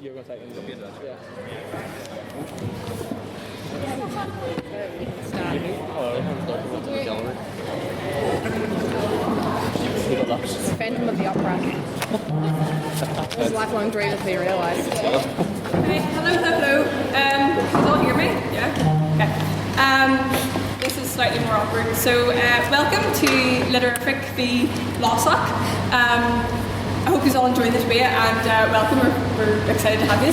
You're going to take it. Yeah. Phantom of the Opera. It was a lifelong dream as we realised. Okay, hello. Can you all hear me? Yeah? Okay. This is slightly more awkward. So, welcome to Literific v Lossock. I hope you all enjoyed this debate and welcome. We're excited to have you.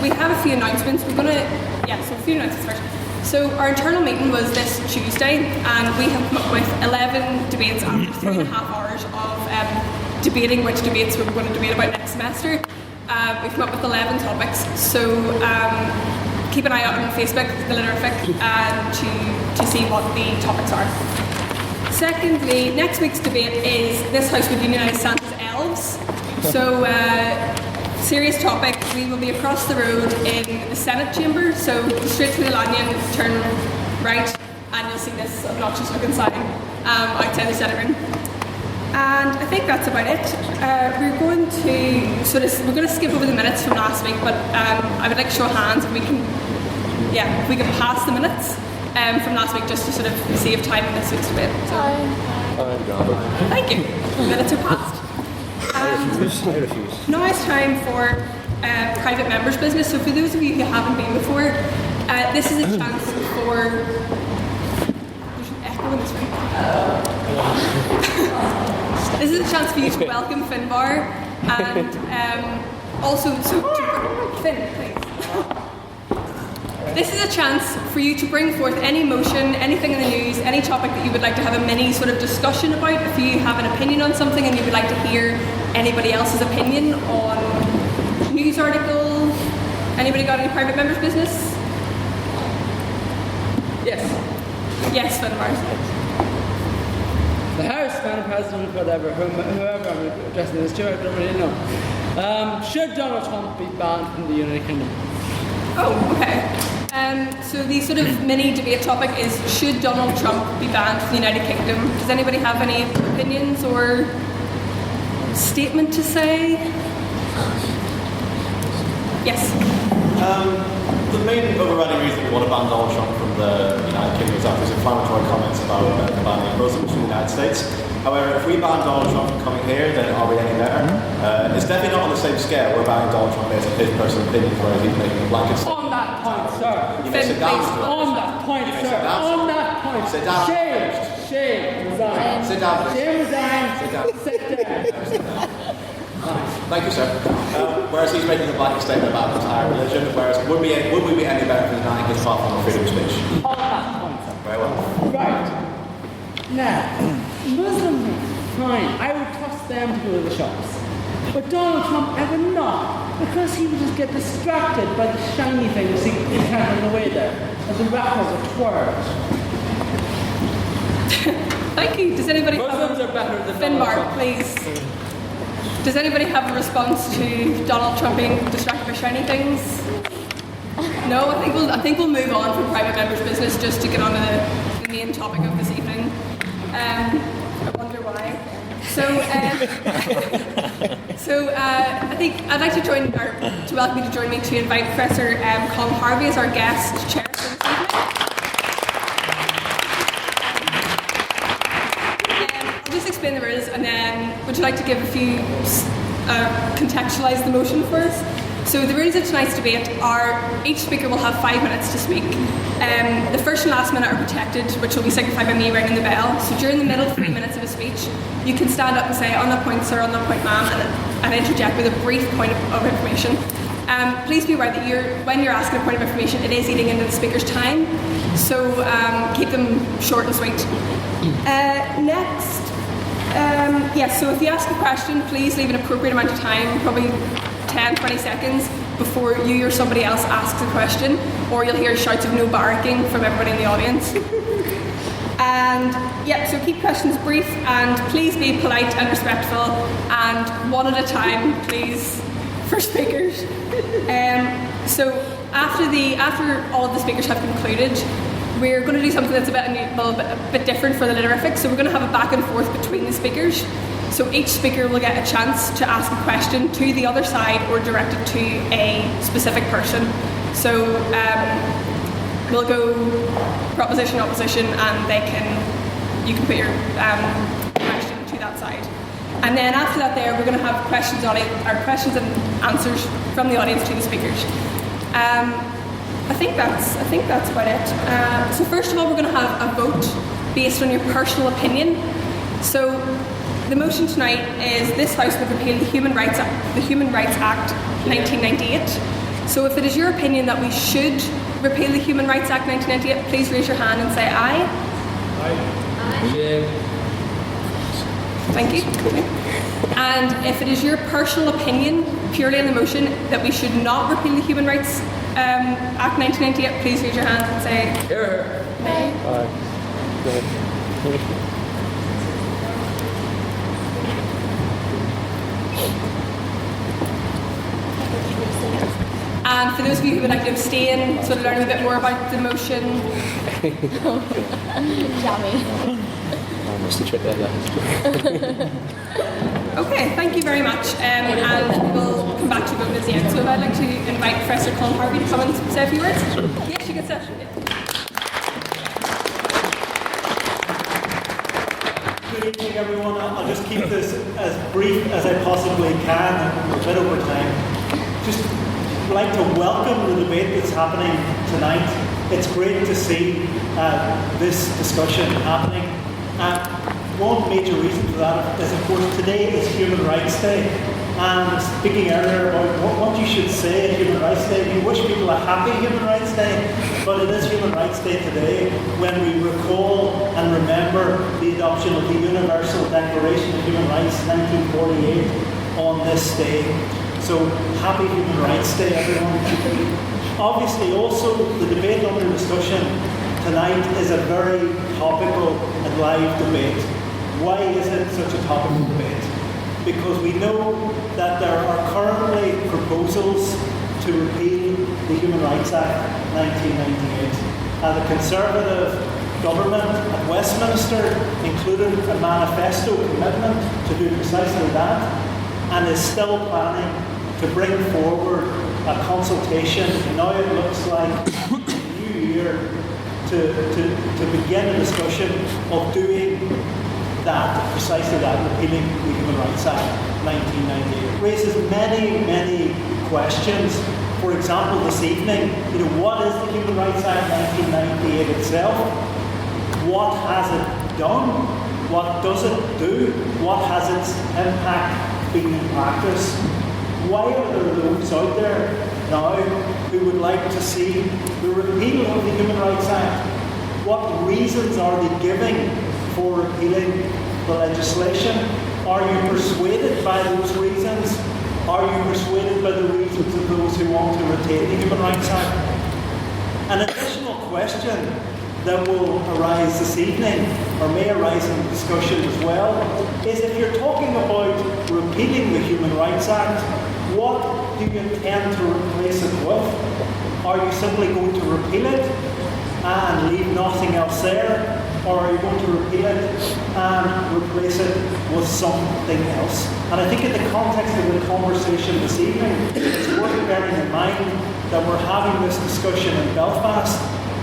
We have a few announcements. So a few announcements first. So our internal meeting was this Tuesday and we have come up with 11 debates after 3.5 hours of debating which debates we were going to debate about next semester. We've come up with 11 topics, so keep an eye out on Facebook, the Literific, to see what the topics are. Secondly, next week's debate is this house would unionise Santa's elves. So serious topic. We will be across the road in the Senate chamber, so straight through the Lanyon, turn right, and you'll see this obnoxious looking sign outside the Senate room. And I think that's about it. We're going to skip over the minutes from last week, but I would like to show hands if we can pass the minutes from last week just to sort of save time in this week's debate. So, thank you. The minutes are passed. Now it's time for private members' business. So for those of you who haven't been before, this is a chance for... There's an echo in this room. This is a chance for you to welcome Finbar and also Finn, please. This is a chance for you to bring forth any motion, anything in the news, any topic that you would like to have a mini sort of discussion about. If you have an opinion on something and you would like to hear anybody else's opinion on news article. Anybody got any private members' business? Yes, Finbar. The House, Madam President, whoever I'm addressing this to, I don't really know. Should Donald Trump be banned from the United Kingdom? Oh, okay. So the sort of mini debate topic is, should Donald Trump be banned from the United Kingdom? Does anybody have any opinions or statement to say? Yes. The main overriding reason we want to ban Donald Trump from the United Kingdom is after his inflammatory comments about the banning of Muslims from the United States. However, if we ban Donald Trump from coming here, then are we any better? It's definitely not on the same scale. We're banning Donald Trump based on his personal opinions, whereas he's making a blanket statement. On that point, sir. You may sit down. On that point, sir. On that point. Sit down. Shame. Resign. Sit down. Shame, resign. Sit down. Sit down. Thank you, sir. Whereas he's making a blanket statement about the entire religion, whereas would we be any better for denying his platform of freedom of speech? On that point, sir. Very well. Right. Now, Muslims, fine. I would trust them to go to the shops. But Donald Trump, I would not. Because he would just get distracted by the shiny things he encountered on the way there. As the rappers are twirls. Thank you. Does anybody Muslims are better than Finbar, please. Does anybody have a response to Donald Trump being distracted by shiny things? No, I think we'll move on from private members' business just to get on to the main topic of this evening. I wonder why. I think I'd like to welcome you to join me to invite Professor Colin Harvey as our guest chair for this evening. I'll just explain the rules and then would you like to give a few contextualise the motion for us? So the rules of tonight's debate are each speaker will have 5 minutes to speak. The first and last minute are protected, which will be signified by me ringing the bell. So during the middle 3 minutes of a speech, you can stand up and say, on that point, sir, on that point, ma'am, and interject with a brief point of information. Please be aware that when you're asking a point of information, it is eating into the speaker's time. So keep them short and sweet. So if you ask a question, please leave an appropriate amount of time, probably 10-20 seconds before you or somebody else asks a question, or you'll hear shouts of no barracking from everybody in the audience. So keep questions brief and please be polite and respectful, and one at a time, please, for speakers. So after all of the speakers have concluded, we're going to do something that's a bit different for the Literific. So we're going to have a back and forth between the speakers. So each speaker will get a chance to ask a question to the other side or direct it to a specific person. So we'll go proposition, opposition, and you can put your question to that side. And then after that we're going to have questions and answers from the audience to the speakers. I think that's about it. So first of all, we're going to have a vote based on your personal opinion. So the motion tonight is this House would repeal the Human Rights Act 1998. So if it is your opinion that we should repeal the Human Rights Act 1998, please raise your hand and say aye. Aye. Yeah. Thank you. And if it is your personal opinion, purely on the motion, that we should not repeal the Human Rights Act 1998, please raise your hand and say Here. nay. And for those of you who would like to abstain, so to learn a bit more about the motion. Jammy. Okay, thank you very much. And we'll come back to vote at the end. So I'd like to invite Professor Colin Harvey to come and say a few words. Yes, you can sit. Good evening, everyone. I'll just keep this as brief as I possibly can, a bit over time. Just like to welcome the debate that's happening tonight. It's great to see this discussion happening. One major reason for that is, of course, today is Human Rights Day. And speaking earlier about what you should say at Human Rights Day, we wish people a happy Human Rights Day, but it is Human Rights Day today when we recall and remember the adoption of the Universal Declaration of Human Rights 1948 on this day. So happy Human Rights Day, everyone. Obviously, also, the debate under discussion tonight is a very topical and live debate. Why is it such a topical debate? Because we know that there are currently proposals to repeal the Human Rights Act 1998. The Conservative government at Westminster included a manifesto commitment to do precisely that, and is still planning to bring forward a consultation. Now it looks like a new year to begin a discussion of doing that, precisely that, repealing the Human Rights Act 1998. It raises many, many questions. For example, this evening, what is the Human Rights Act 1998 itself? What has it done? What does it do? What has its impact been in practice? Why are there those out there now who would like to see the repeal of the Human Rights Act? What reasons are they giving for repealing the legislation? Are you persuaded by those reasons? Are you persuaded by the reasons of those who want to retain the Human Rights Act? An additional question that will arise this evening, or may arise in the discussion as well, is if you're talking about repealing the Human Rights Act, what do you intend to replace it with? Are you simply going to repeal it and leave nothing else there? Or are you going to repeal it and replace it with something else? And I think in the context of the conversation this evening, it's worth bearing in mind that we're having this discussion in Belfast,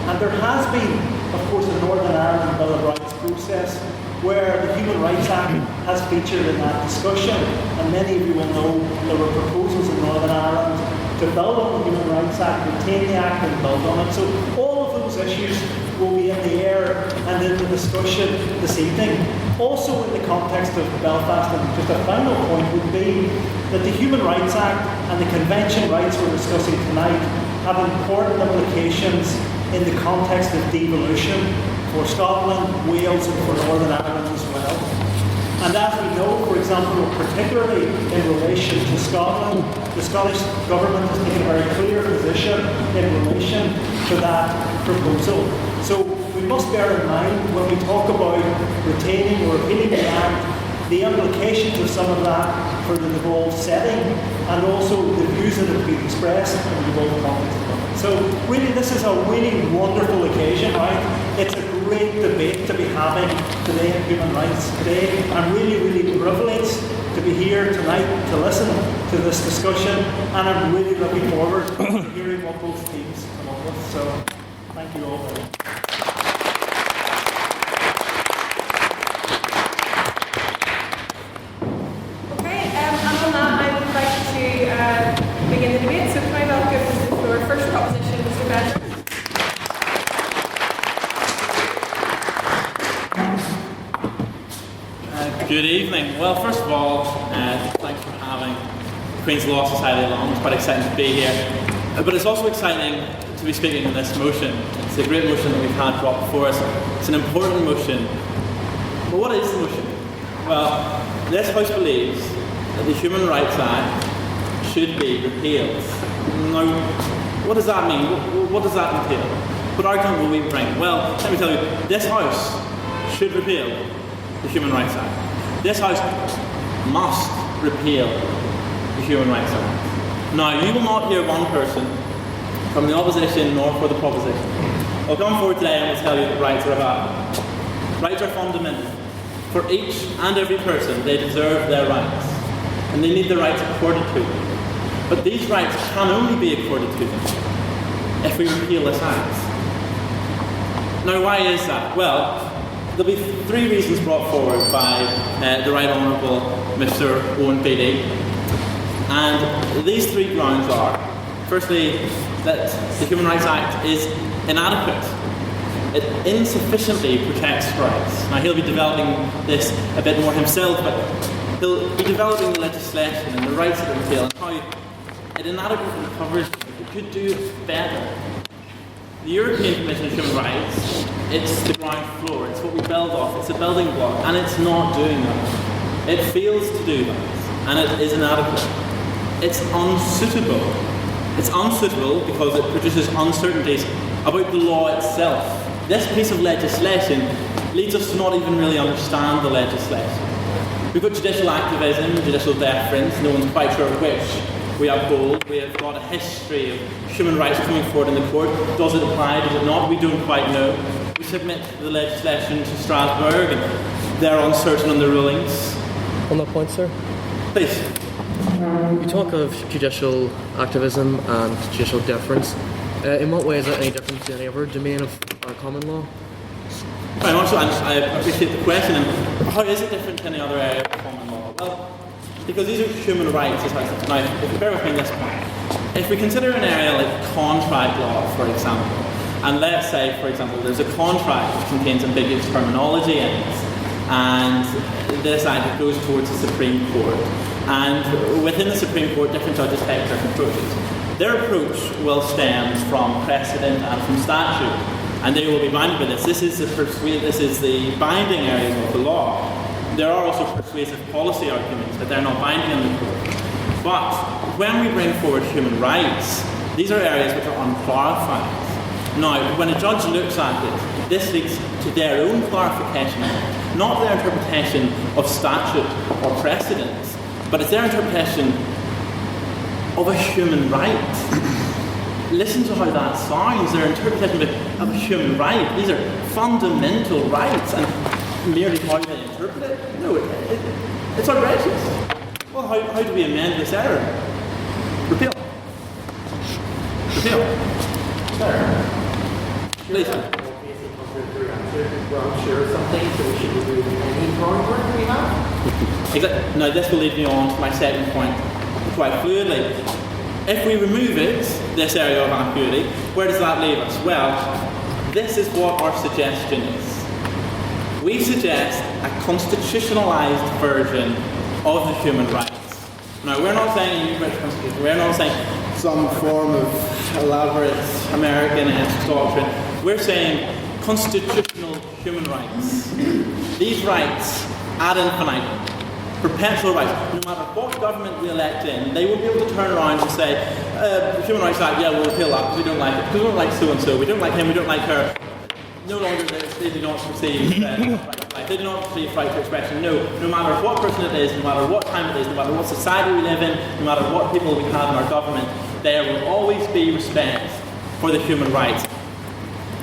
and there has been, of course, a Northern Ireland Bill of Rights process where the Human Rights Act has featured in that discussion, and many of you will know there were proposals in Northern Ireland to build on the Human Rights Act, retain the Act and build on it. So all of those issues will be in the air and in the discussion this evening. Also in the context of Belfast, and just a final point would be that the Human Rights Act and the convention rights we're discussing tonight have important implications in the context of devolution for Scotland, Wales and for Northern Ireland as well. And as we know, for example, particularly in relation to Scotland, the Scottish Government has taken a very clear position in relation to that proposal. So we must bear in mind when we talk about retaining or repealing the Act the implications of some of that for the devolved setting, and also the views that have been expressed in the devolved context. So really, this is a really wonderful occasion, right? It's a great debate to be having today in Human Rights Day. I'm really, really privileged to be here tonight to listen to this discussion, and I'm really looking forward to hearing what both teams come up with. So thank you all very much. Okay, and on that, I would like to begin the debate. So can I welcome to the floor first proposition, Mr. Bedford? Good evening. Well, first of all, thanks for having the Queen's Law Society along. It's quite exciting to be here. But it's also exciting to be speaking on this motion. It's a great motion that we've had brought before us. It's an important motion. But what is the motion? Well, this House believes that the Human Rights Act should be repealed. Now, what does that mean? What does that entail? What argument will we bring? Well, let me tell you, this House should repeal the Human Rights Act. This House must repeal the Human Rights Act. Now, you will not hear one person from the opposition nor for the proposition. I'll come forward today and will tell you that rights are about. Rights are fundamental. For each and every person, they deserve their rights, and they need the rights accorded to them. But these rights can only be accorded to them if we repeal this Act. Now, why is that? Well, there'll be three reasons brought forward by the Right Honourable Mr. Owen Beattie. And these three grounds are, firstly, that the Human Rights Act is inadequate. It insufficiently protects rights. Now, he'll be developing this a bit more himself, but he'll be developing the legislation and the rights that it entails, and how it inadequately covers it could do better. The European Commission of Human Rights, it's the ground floor, it's what we build off, it's a building block, and it's not doing that. It fails to do that, and it is inadequate. It's unsuitable. It's unsuitable because it produces uncertainties about the law itself. This piece of legislation leads us to not even really understand the legislation. We've got judicial activism, judicial deference, no one's quite sure which we uphold. We have got a history of human rights coming forward in the court. Does it apply, does it not? We don't quite know. We submit the legislation to Strasbourg and they're uncertain on the rulings. On that point, sir, Please. you talk of judicial activism and judicial deference. In what way is that any different to any other domain of our common law? Very much so, and I appreciate the question. And how is it different to any other area of common law? Well, because these are human rights, as I said. Now, if you bear with me on this point, if we consider an area like contract law, for example, and let's say, for example, there's a contract which contains ambiguous terminology in it, and this act goes towards the Supreme Court, and within the Supreme Court, different judges take different approaches. Their approach will stem from precedent and from statute, and they will be bounded by this. This is the binding area of the law. There are also persuasive policy arguments, but they're not binding on the court. But when we bring forward human rights, these are areas which are unclarified. Now, when a judge looks at it, this leads to their own clarification, not their interpretation of statute or precedents, but it's their interpretation of a human right. Listen to how that sounds, their interpretation of a human right. These are fundamental rights, and merely how they interpret it? No, it's outrageous. Well, how do we amend this error? Repeal. Repeal. Sir. Please. Well, I'm sure something, so we should remove any drawing work we have. Exactly. Now, this will lead me on to my second point quite fluidly. If we remove it, this area of ambiguity, where does that leave us? Well, this is what our suggestion is. We suggest a constitutionalised version of the human rights. Now, we're not saying a new British constitution, we're not saying some form of elaborate American ethics doctrine. We're saying constitutional human rights. These rights ad infinitum. Perpetual rights. No matter what government we elect in, they will be able to turn around and say, the Human Rights Act, yeah, we'll repeal that because we don't like it. Because we don't like so-and-so, we don't like him, we don't like her. No longer they do not perceive right. right. They do not receive right to expression. No matter what person it is, no matter what time it is, no matter what society we live in, no matter what people we have in our government, there will always be respect for the human rights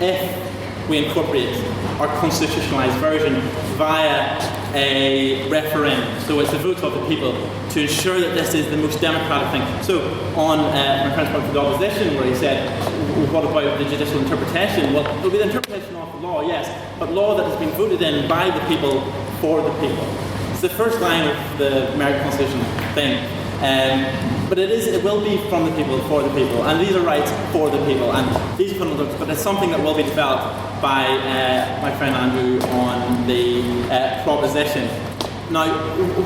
if we incorporate our constitutionalised version via a referendum. So it's the vote of the people to ensure that this is the most democratic thing. So on my friend's point for the opposition, where he said, what about the judicial interpretation? Well, it will be the interpretation of the law, yes, but law that has been voted in by the people for the people. It's the first line of the American Constitution thing. But it will be from the people, for the people, and these are rights for the people, and these are fundamentals, but it's something that will be developed by my friend Andrew on the proposition. Now,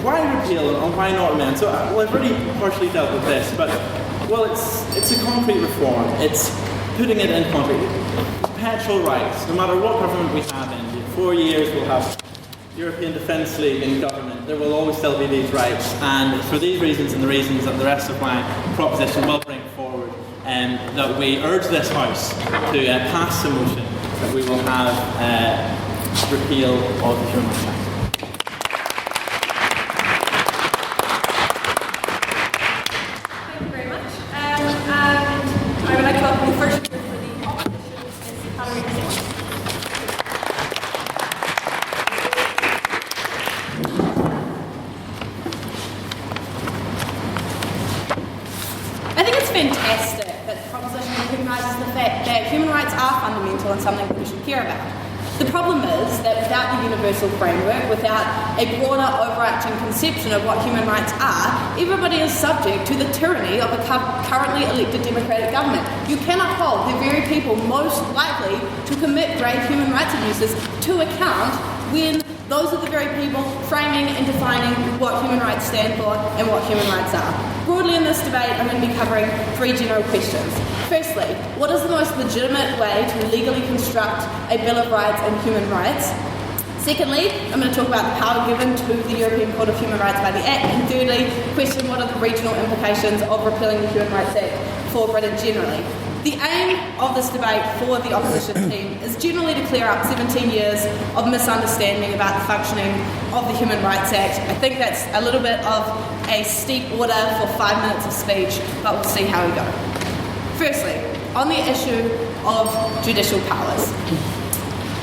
why repeal and why not amend? So, I've already partially dealt with this, but, well, it's a concrete reform. It's putting it in concrete. Perpetual rights, no matter what government we have in 4 years, we'll have European Defence League in government, there will always still be these rights, and for these reasons and the reasons that the rest of my proposition will bring forward, that we urge this House to pass a motion that we will have repeal of the Human Rights Act. Thank you very much. And I would like to welcome the first speaker for the opposition, is Hillary. Fantastic that the proposition recognises the fact that human rights are fundamental and something that we should care about. The problem is that without the universal framework, without a broader overarching conception of what human rights are, everybody is subject to the tyranny of a currently elected democratic government. You cannot hold the very people most likely to commit grave human rights abuses to account when those are the very people framing and defining what human rights stand for and what human rights are. Broadly in this debate, I'm going to be covering 3 general questions. Firstly, what is the most legitimate way to legally construct a Bill of Rights and human rights? Secondly, I'm going to talk about the power given to the European Court of Human Rights by the Act. And thirdly, question what are the regional implications of repealing the Human Rights Act for Britain generally. The aim of this debate for the opposition team is generally to clear up 17 years of misunderstanding about the functioning of the Human Rights Act. I think that's a little bit of a steep order for 5 minutes of speech, but we'll see how we go. Firstly, on the issue of judicial powers.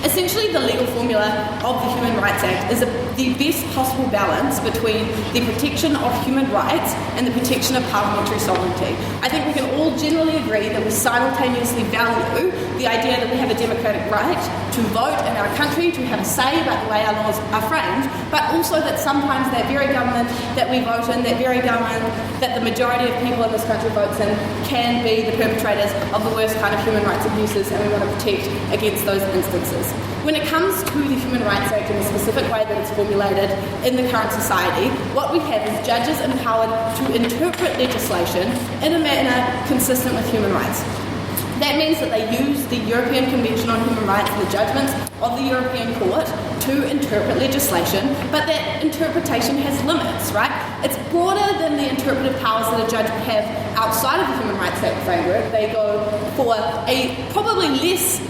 Essentially, the legal formula of the Human Rights Act is the best possible balance between the protection of human rights and the protection of parliamentary sovereignty. I think we can all generally agree that we simultaneously value the idea that we have a democratic right to vote in our country, to have a say about the way our laws are framed, but also that sometimes that very government that we vote in, that very government that the majority of people in this country votes in, can be the perpetrators of the worst kind of human rights abuses, and we want to protect against those instances. When it comes to the Human Rights Act in the specific way that it's formulated in the current society, what we have is judges empowered to interpret legislation in a manner consistent with human rights. That means that they use the European Convention on Human Rights and the judgments of the European Court to interpret legislation, but that interpretation has limits, right? It's broader than the interpretive powers that a judge would have outside of the Human Rights Act framework. They go for a probably less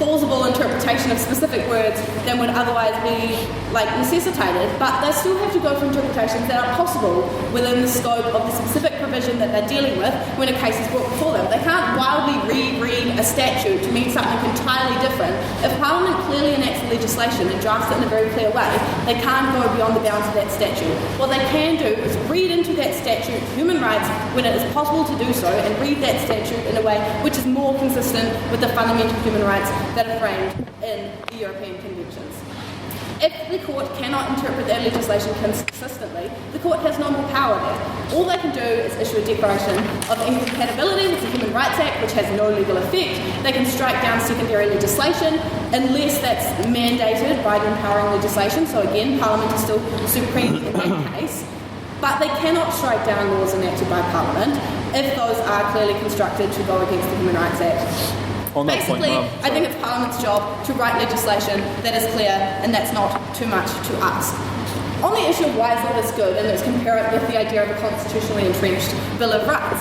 plausible interpretation of specific words than would otherwise be necessitated, but they still have to go for interpretations that are possible within the scope of the specific provision that they're dealing with when a case is brought before them. They can't wildly reread a statute to mean something entirely different. If Parliament clearly enacts legislation and drafts it in a very clear way, they can't go beyond the bounds of that statute. What they can do is read into that statute human rights when it is possible to do so, and read that statute in a way which is more consistent with the fundamental human rights that are framed in the European conventions. If the court cannot interpret their legislation consistently, the court has no more power there. All they can do is issue a declaration of incompatibility with the Human Rights Act, which has no legal effect. They can strike down secondary legislation unless that's mandated by the empowering legislation. So again, Parliament is still supreme in that case. But they cannot strike down laws enacted by Parliament if those are clearly constructed to go against the Human Rights Act. Basically, I think it's Parliament's job to write legislation that is clear, and that's not too much to ask. On the issue of why is all this good, and let's compare it with the idea of a constitutionally entrenched Bill of Rights.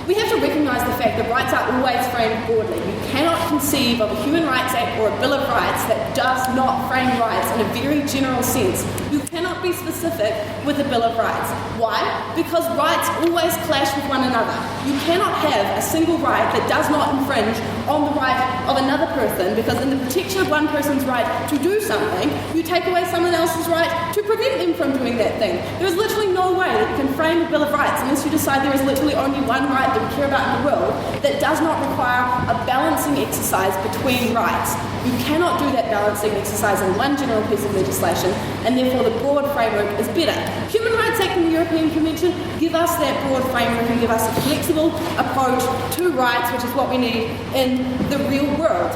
We have to recognise the fact that rights are always framed broadly. You cannot conceive of a Human Rights Act or a Bill of Rights that does not frame rights in a very general sense. You cannot be specific with a Bill of Rights. Why? Because rights always clash with one another. You cannot have a single right that does not infringe on the right of another person, because in the protection of one person's right to do something, you take away someone else's right to prevent them from doing that thing. There is literally no way that you can frame a Bill of Rights unless you decide there is literally only one right that we care about in the world that does not require a balancing exercise between rights. You cannot do that balancing exercise in one general piece of legislation, and therefore the broad framework is better. Human Rights Act and the European Convention give us that broad framework and give us a flexible approach to rights, which is what we need in the real world.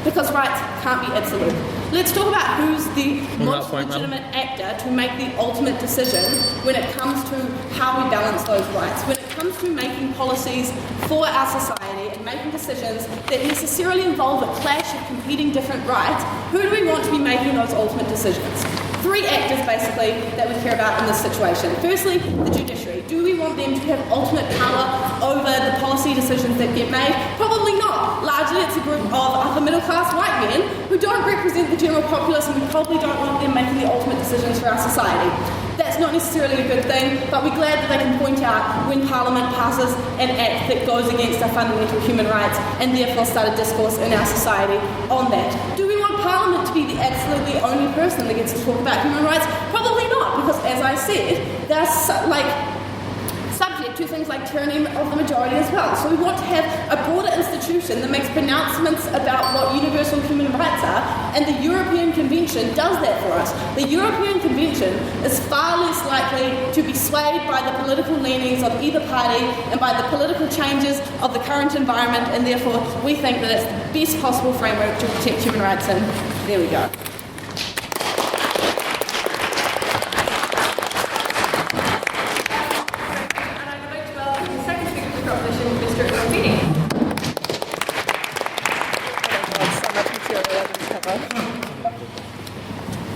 Because rights can't be absolute. Let's talk about who's the most legitimate actor to make the ultimate decision when it comes to how we balance those rights. When it comes to making policies for our society and making decisions that necessarily involve a clash of competing different rights, who do we want to be making those ultimate decisions? Three actors, basically, that we care about in this situation. Firstly, the judiciary. Do we want them to have ultimate power over the policy decisions that get made? Probably not. Largely, it's a group of upper middle class white men who don't represent the general populace, and we probably don't want them making the ultimate decisions for our society. That's not necessarily a good thing, but we're glad that they can point out when Parliament passes an act that goes against our fundamental human rights and therefore start a discourse in our society on that. Do we want Parliament to be the absolutely only person that gets to talk about human rights? Probably not, because as I said, they're subject to things like tyranny of the majority as well. So we want to have a broader institution that makes pronouncements about what universal human rights are, and the European Convention does that for us. The European Convention is far less likely to be swayed by the political leanings of either party and by the political changes of the current environment, and therefore we think that it's the best possible framework to protect human rights in. There we go.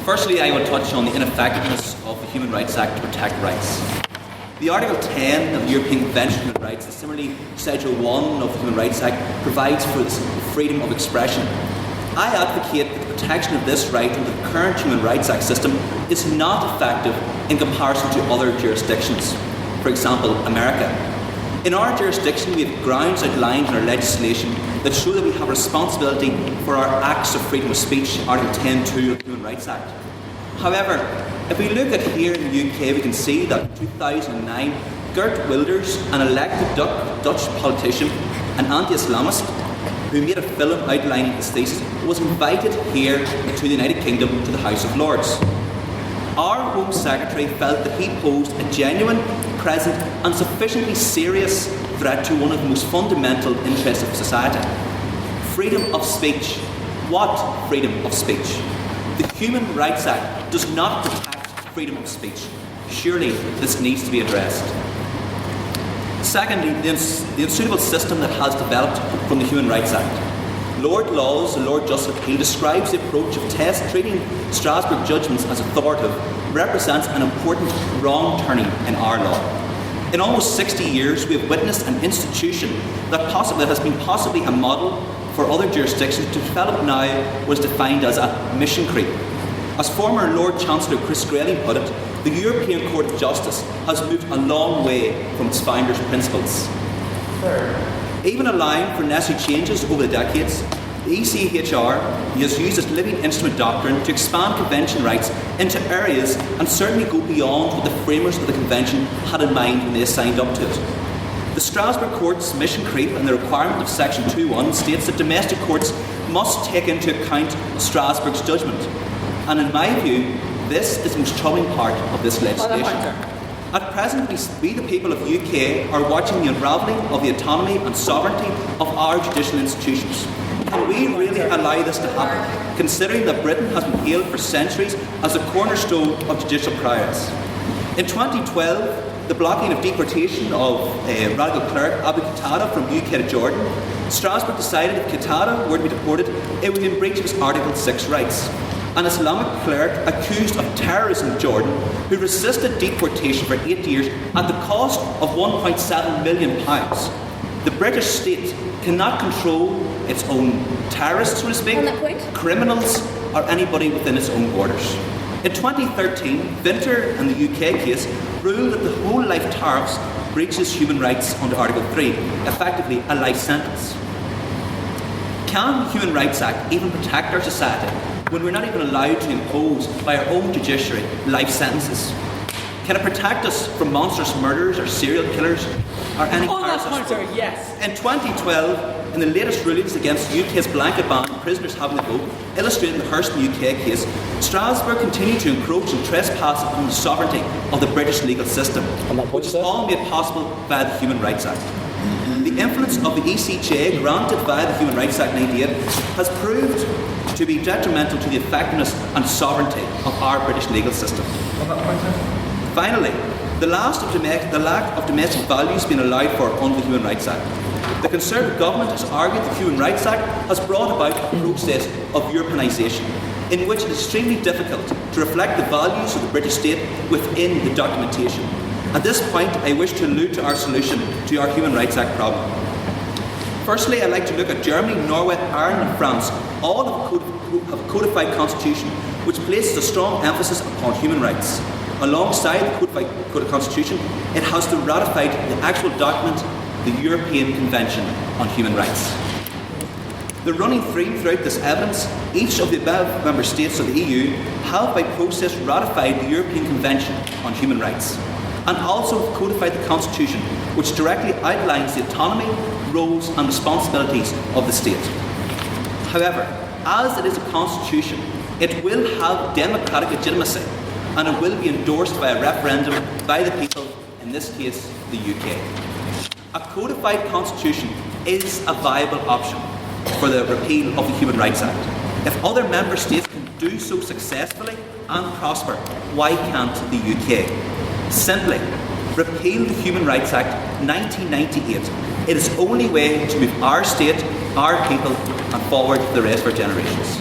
Firstly, I will touch on the ineffectiveness of the Human Rights Act to protect rights. The Article 10 of the European Convention on Human Rights, and similarly Schedule 1 of the Human Rights Act, provides for this freedom of expression. I advocate that the protection of this right under the current Human Rights Act system is not effective in comparison to other jurisdictions, for example, America. In our jurisdiction, we have grounds outlined in our legislation that show that we have responsibility for our acts of freedom of speech, Article 10.2 of the Human Rights Act. However, if we look at here in the UK, we can see that in 2009, Geert Wilders, an elected Dutch politician, an anti-Islamist, who made a film outlining his thesis, was invited here to the United Kingdom to the House of Lords. Our Home Secretary felt that he posed a genuine, present and sufficiently serious threat to one of the most fundamental interests of society. Freedom of speech. What freedom of speech? The Human Rights Act does not protect freedom of speech. Surely this needs to be addressed. Secondly, the unsuitable system that has developed from the Human Rights Act. Lord Laws, the Lord Justice Repeal, describes the approach of treating Strasbourg judgments as authoritative, represents an important wrong turning in our law. In almost 60 years, we have witnessed an institution that has been possibly a model for other jurisdictions to develop now was defined as a mission creep. As former Lord Chancellor Chris Grayling put it, the European Court of Justice has moved a long way from its founders' principles. Third, even allowing for necessary changes over the decades, the ECHR has used its living instrument doctrine to expand convention rights into areas and certainly go beyond what the framers of the convention had in mind when they signed up to it. The Strasbourg Court's mission creep and the requirement of Section 2.1 states that domestic courts must take into account Strasbourg's judgment. And in my view, this is the most troubling part of this legislation. At present, we the people of the UK are watching the unravelling of the autonomy and sovereignty of our judicial institutions. Can we really allow this to happen, considering that Britain has been hailed for centuries as the cornerstone of judicial prowess? In 2012, the blocking of deportation of radical cleric Abu Qatada from UK to Jordan, Strasbourg decided if Qatada were to be deported, it would be in breach of his Article 6 rights. an Islamic cleric accused of terrorism in Jordan who resisted deportation for 8 years at the cost of £1.7 million. The British state cannot control its own terrorists, so to speak, On that point? criminals, or anybody within its own borders. In 2013, Vinter in the UK case ruled that the whole life tariffs breaches human rights under Article 3, effectively a life sentence. Can the Human Rights Act even protect our society when we're not even allowed to impose by our own judiciary life sentences? Can it protect us from monstrous murderers or serial killers or any On that parasites? point, sir, yes. In 2012, in the latest rulings against the UK's blanket ban on prisoners having the vote, illustrating the Hurston UK case, Strasbourg continued to encroach and trespass upon the sovereignty of the British legal system, which is all made possible by the Human Rights Act. The influence of the ECJ granted via the Human Rights Act 98 has proved to be detrimental to the effectiveness and sovereignty of our British legal system. Finally, the lack of domestic values being allowed for under the Human Rights Act. The Conservative government has argued the Human Rights Act has brought about a process of Europeanisation, in which it is extremely difficult to reflect the values of the British state within the documentation. At this point, I wish to allude to our solution to our Human Rights Act problem. Firstly, I'd like to look at Germany, Norway, Ireland and France. All have a codified constitution which places a strong emphasis upon human rights. Alongside the codified constitution, it has to ratify the actual document, the European Convention on Human Rights. The running theme throughout this evidence, each of the above member states of the EU have by process ratified the European Convention on Human Rights, and also codified the Constitution, which directly outlines the autonomy, roles and responsibilities of the state. However, as it is a constitution, it will have democratic legitimacy, and it will be endorsed by a referendum by the people, in this case, the UK. A codified constitution is a viable option for the repeal of the Human Rights Act. If other member states can do so successfully and prosper, why can't the UK? Simply, repeal the Human Rights Act 1998. It is the only way to move our state, our people, and forward for the rest of our generations.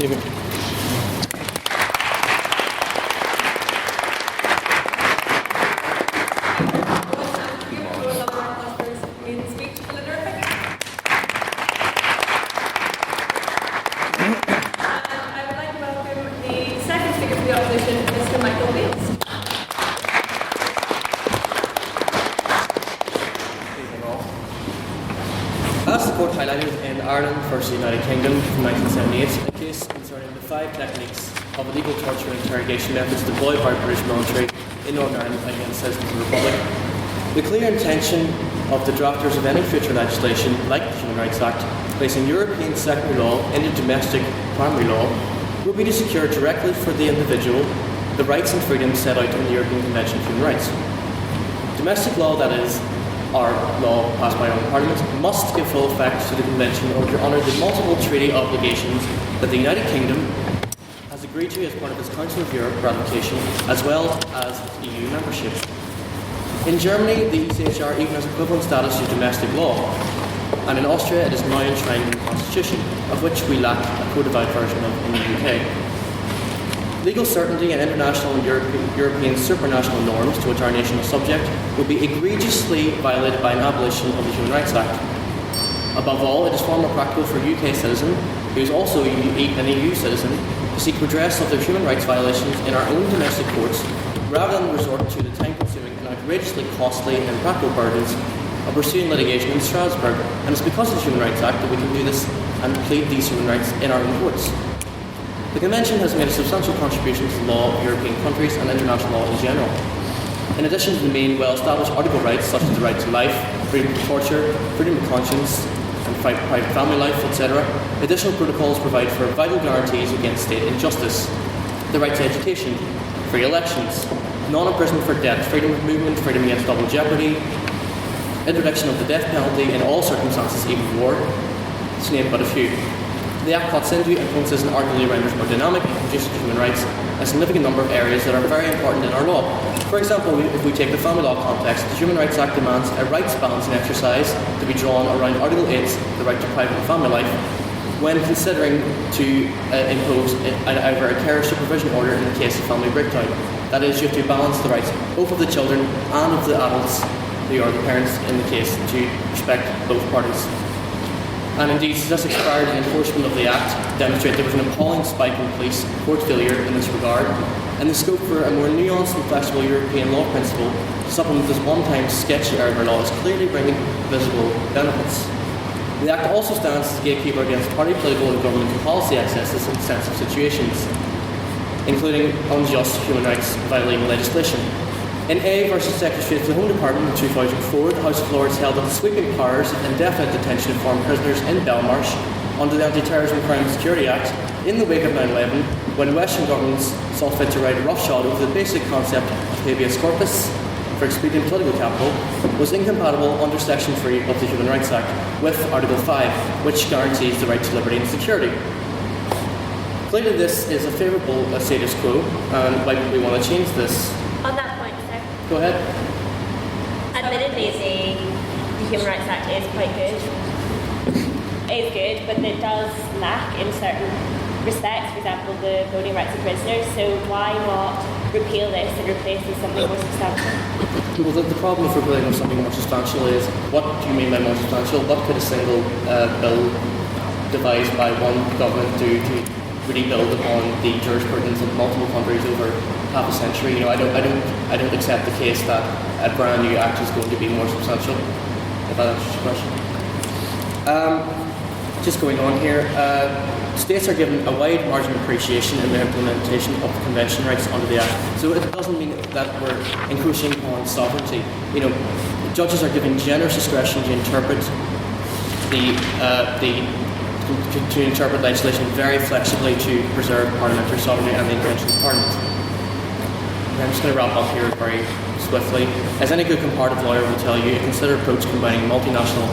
As the court highlighted in Ireland versus the United Kingdom from 1978, a case concerning the 5 techniques of illegal torture and interrogation methods deployed by the British military in Northern Ireland against citizens of the Republic. The clear intention of the drafters of any future legislation, like the Human Rights Act, placing European secondary law into domestic primary law, would be to secure directly for the individual the rights and freedoms set out in the European Convention of Human Rights. Domestic law, that is, our law passed by our Parliament, must give full effect to the Convention or to honour the multiple treaty obligations that the United Kingdom has agreed to as part of its Council of Europe ratification, as well as EU membership. In Germany, the ECHR even has equivalent status to domestic law, and in Austria it is now enshrined in the Constitution, of which we lack a codified version of in the UK. Legal certainty and international and European supranational norms to which our nation is subject would be egregiously violated by an abolition of the Human Rights Act. Above all, it is far more practical for a UK citizen, who is also an EU citizen, to seek redress of their human rights violations in our own domestic courts, rather than resort to the time-consuming and outrageously costly and impractical burdens of pursuing litigation in Strasbourg. And it's because of the Human Rights Act that we can do this and plead these human rights in our own courts. The Convention has made a substantial contribution to the law of European countries and international law in general. In addition to the main well-established article rights such as the right to life, freedom from torture, freedom of conscience, and private family life, etc., additional protocols provide for vital guarantees against state injustice. The right to education, free elections, non-imprisonment for debt, freedom of movement, freedom against double jeopardy, interdiction of the death penalty in all circumstances, even war, to name but a few. The Act cuts into and focuses and arguably renders more dynamic and conducive to human rights a significant number of areas that are very important in our law. For example, if we take the family law context, the Human Rights Act demands a rights balancing exercise to be drawn around Article 8, the right to private and family life, when considering to impose either a care or supervision order in the case of family breakdown. That is, you have to balance the rights both of the children and of the adults who are the parents in the case to respect both parties. And indeed, this expired the enforcement of the Act demonstrate there was an appalling spike in police court failure in this regard, and the scope for a more nuanced and flexible European law principle to supplement this one-time sketchy area of our law is clearly bringing visible benefits. The Act also stands as a gatekeeper against party, political and government policy excesses in sensitive situations, including unjust human rights violating legislation. In A versus Secretary of the Home Department in 2004, the House of Lords held that the sweeping powers of indefinite detention of foreign prisoners in Belmarsh under the Anti-Terrorism Crime Security Act in the wake of 9/11, when Western governments saw fit to ride roughshod over the basic concept of habeas corpus for expedient political capital, was incompatible under Section 3 of the Human Rights Act with Article 5, which guarantees the right to liberty and security. Clearly this is a favourable status quo, and why would we want to change this? On that point, sir. Go ahead. Admittedly, the Human Rights Act is quite good. It is good, but it does lack in certain respects, for example, the voting rights of prisoners. So why not repeal this and replace it with something more substantial? Well, the problem with repealing something more substantial is, what do you mean by more substantial? What could a single bill devised by one government do to really build upon the jurisprudence of multiple countries over half a century? You know, I don't accept the case that a brand new act is going to be more substantial. If that answers your question. Just going on here, states are given a wide margin of appreciation in their implementation of the convention rights under the Act. So it doesn't mean that we're encroaching upon sovereignty. You know, judges are given generous discretion to interpret to interpret legislation very flexibly to preserve parliamentary sovereignty and the intentions of Parliament. And I'm just going to wrap up here very swiftly. As any good comparative lawyer will tell you, a considered approach combining multinational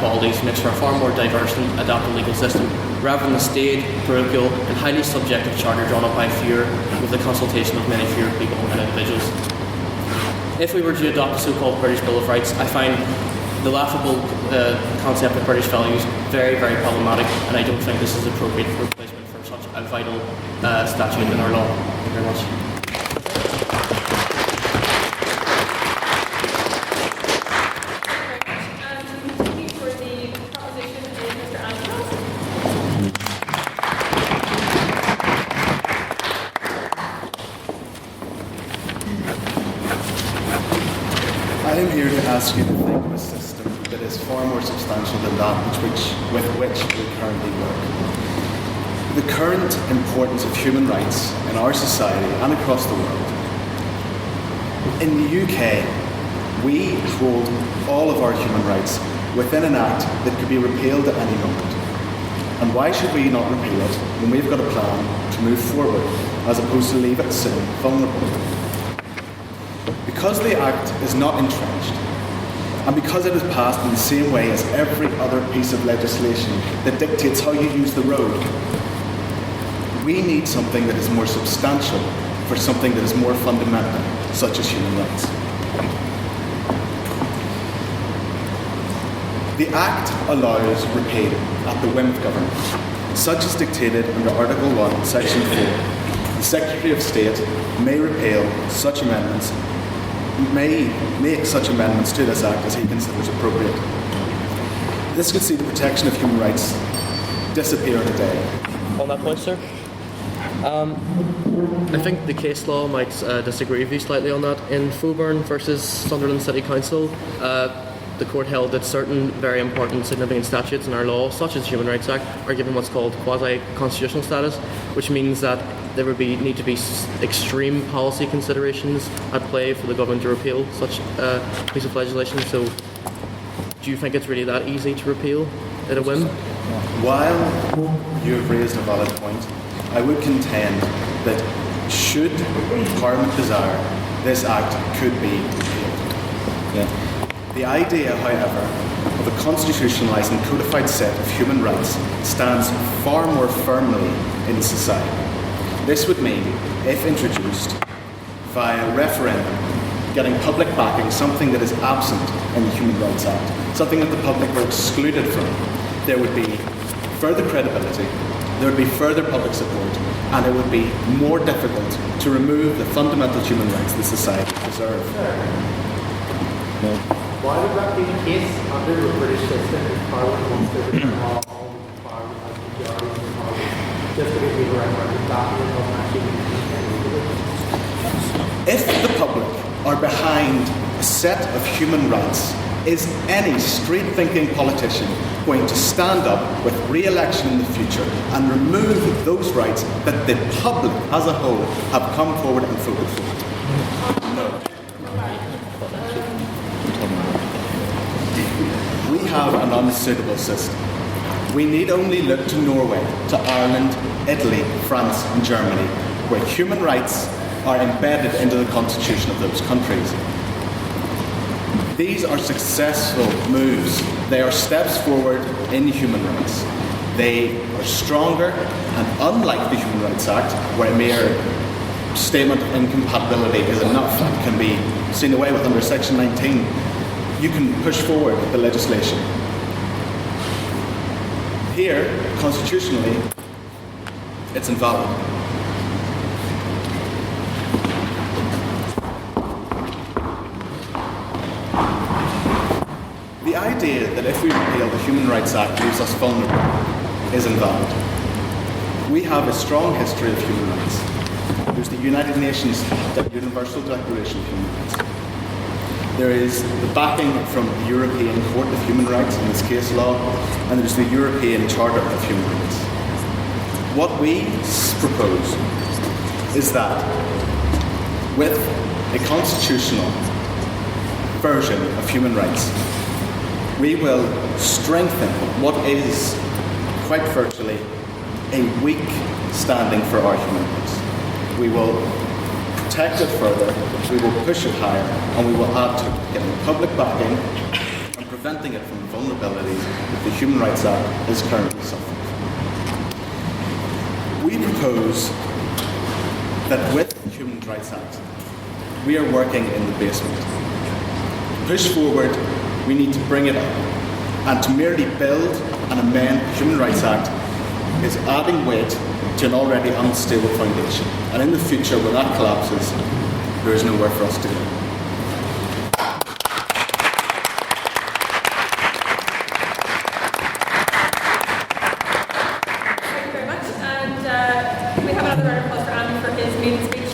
qualities makes for a far more diverse and adaptive legal system, rather than the staid, parochial, and highly subjective charter drawn up by fewer with the consultation of many fewer people and individuals. If we were to adopt the so-called British Bill of Rights, I find the laughable concept of British values very, very problematic, and I don't think this is appropriate replacement for such a vital statute in our law. Thank you very much. I am here to ask you to think of a system that is far more substantial than that with which we currently work. The current importance of human rights in our society and across the world. In the UK, we hold all of our human rights within an act that could be repealed at any moment. And why should we not repeal it when we've got a plan to move forward, as opposed to leave it sitting vulnerable? Because the Act is not entrenched, and because it is passed in the same way as every other piece of legislation that dictates how you use the road, we need something that is more substantial for something that is more fundamental, such as human rights. The Act allows repeal at the whim of government, such as dictated under Article 1, Section 4. The Secretary of State may repeal such amendments, may make such amendments to this Act as he considers appropriate. This could see the protection of human rights disappear in a day. On that point, sir? I think the case law might disagree with you slightly on that. In Faubourn versus Sunderland City Council, the court held that certain very important significant statutes in our law, such as the Human Rights Act, are given what's called quasi-constitutional status, which means that there would need to be extreme policy considerations at play for the government to repeal such a piece of legislation. So, do you think it's really that easy to repeal at a whim? While you have raised a valid point, I would contend that should Parliament desire, this Act could be repealed. Yeah. The idea, however, of a constitutionalised and codified set of human rights stands far more firmly in society. This would mean, if introduced via referendum, getting public backing, something that is absent in the Human Rights Act, something that the public were excluded from. There would be further credibility, there would be further public support, and it would be more difficult to remove the fundamental human rights that society deserves. Why would that be the case under the British system if Parliament wants to return all the power as majority of the Parliament, just because we were a document doesn't actually mean anything? If the public are behind a set of human rights, is any straight-thinking politician going to stand up with re-election in the future and remove those rights that the public as a whole have come forward and voted for? No. We have an unsuitable system. We need only look to Norway, to Ireland, Italy, France and Germany, where human rights are embedded into the constitution of those countries. These are successful moves. They are steps forward in human rights. They are stronger, and unlike the Human Rights Act, where a mere statement of incompatibility is enough and can be seen away with under Section 19, you can push forward the legislation. Here, constitutionally, it's invalid. The idea that if we repeal the Human Rights Act leaves us vulnerable is invalid. We have a strong history of human rights. There's the United Nations Universal Declaration of Human Rights. There is the backing from the European Court of Human Rights in this case law, and there's the European Charter of Human Rights. What we propose is that with a constitutional version of human rights, we will strengthen what is quite virtually a weak standing for our human rights. We will protect it further, we will push it higher, and we will add to it, getting public backing and preventing it from the vulnerabilities that the Human Rights Act is currently suffering. We propose that with the Human Rights Act, we are working in the basement. To push forward, we need to bring it up. And to merely build and amend the Human Rights Act is adding weight to an already unstable foundation. And in the future, when that collapses, there is nowhere for us to go. Thank you very much. And can we have another round of applause for Andy for his maiden speech?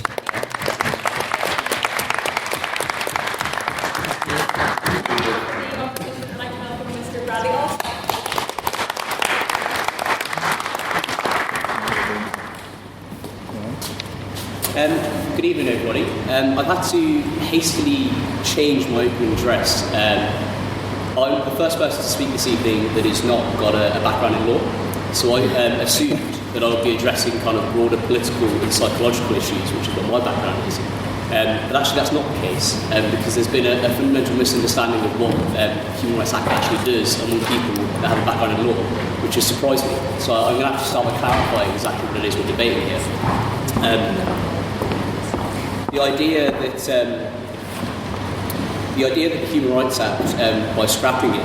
Good evening, everybody. I've had to hastily change my opening address. I'm the first person to speak this evening that has not got a background in law, so I assumed that I would be addressing kind of broader political and psychological issues, which is what my background is. But actually that's not the case, because there's been a fundamental misunderstanding of what the Human Rights Act actually does among people that have a background in law, which has surprised me. So I'm going to have to start by clarifying exactly what it is we're debating here. The idea that the Human Rights Act, by scrapping it,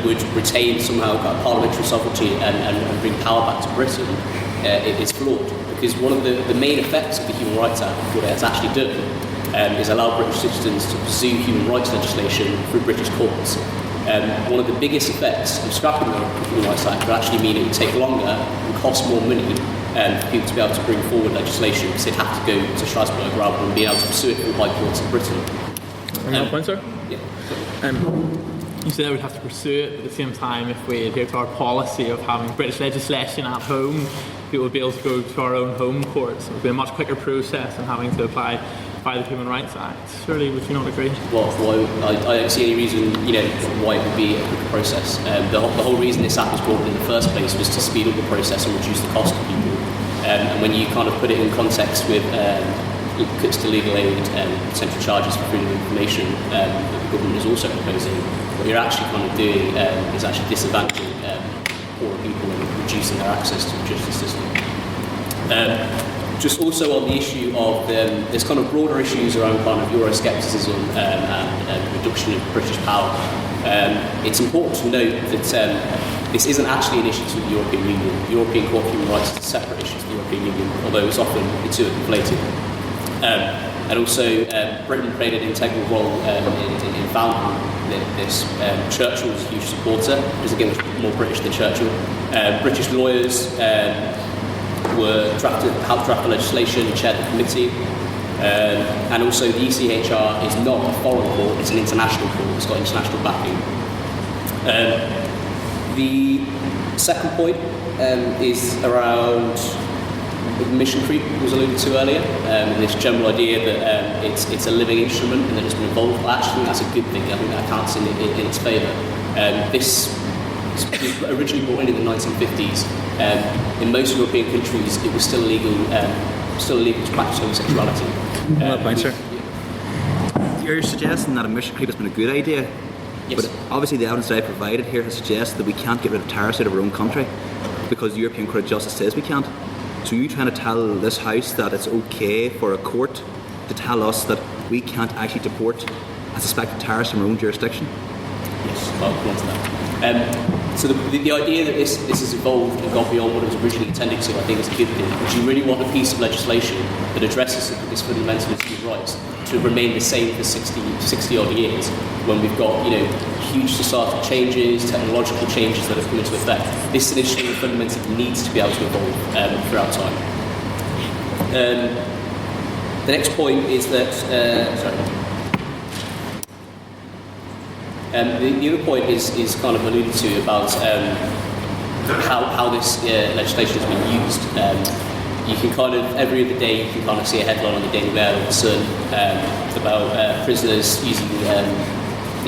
would retain somehow parliamentary sovereignty and bring power back to Britain is flawed. Because one of the main effects of the Human Rights Act, what it has actually done, is allow British citizens to pursue human rights legislation through British courts. One of the biggest effects of scrapping the Human Rights Act would actually mean it would take longer and cost more money for people to be able to bring forward legislation, because they'd have to go to Strasbourg rather than being able to pursue it through high courts in Britain. Another point, sir? Yeah. You said we'd have to pursue it, but at the same time, if we adhere to our policy of having British legislation at home, people would be able to go to our own home courts. It would be a much quicker process than having to apply by the Human Rights Act. Surely, would you not agree? Well, I don't see any reason, why it would be a quicker process. The whole reason this act was brought in the first place was to speed up the process and reduce the cost to people. And when you kind of put it in context with cuts to legal aid and potential charges for freedom of information that the government is also proposing, what you're actually kind of doing is actually disadvantaging poorer people and reducing their access to the justice system. Just also on the issue of there's kind of broader issues around kind of Euroscepticism and reduction of British power. It's important to note that this isn't actually an issue to the European Union. The European Court of Human Rights is a separate issue to the European Union, although it's often the two are conflated. And also, Britain played an integral role in founding this. Churchill was a huge supporter, because again, was more British than Churchill. British lawyers helped draft the legislation and chaired the committee. And also, the ECHR is not a foreign court; it's an international court. It's got international backing. The second point is around mission creep was alluded to earlier, and this general idea that it's a living instrument and that it's been evolved. Well, actually, that's a good thing. I think that counts in its favour. This was originally brought in the 1950s. In most European countries, it was still illegal to practice homosexuality. Well, point, sir. You're suggesting that a mission creep has been a good idea, Yes. but obviously the evidence that I provided here has suggested that we can't get rid of terrorists out of our own country because the European Court of Justice says we can't. So are you trying to tell this House that it's okay for a court to tell us that we can't actually deport a suspected terrorist from our own jurisdiction? Yes, I'll come on to that. So the idea that this has evolved and gone beyond what it was originally intended to, I think is a good thing. Would you really want a piece of legislation that addresses this fundamentalist human rights to remain the same for 60 odd years when we've got, huge societal changes, technological changes that have come into effect? This initiative fundamentally needs to be able to evolve throughout time. The next point is that, the other point is kind of alluded to about how this legislation has been used. You can kind of, every other day, you can kind of see a headline on the Daily Mail or the Sun about prisoners using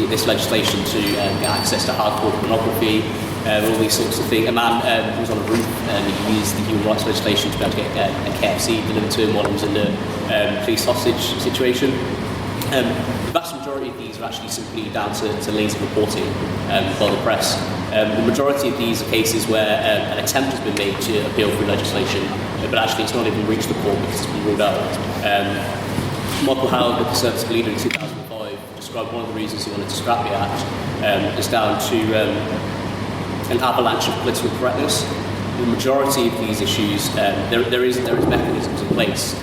this legislation to get access to hardcore pornography, all these sorts of things. A man who was on a roof and he used the human rights legislation to be able to get a KFC delivered to him while he was in the police hostage situation. The vast majority of these are actually simply down to lazy reporting by the press. The majority of these are cases where an attempt has been made to appeal through legislation, but actually it's not even reached the court because it's been ruled out. Michael Howard, the Conservative leader in 2005, described one of the reasons he wanted to scrap the Act as down to an avalanche of political correctness. The majority of these issues, there is mechanisms in place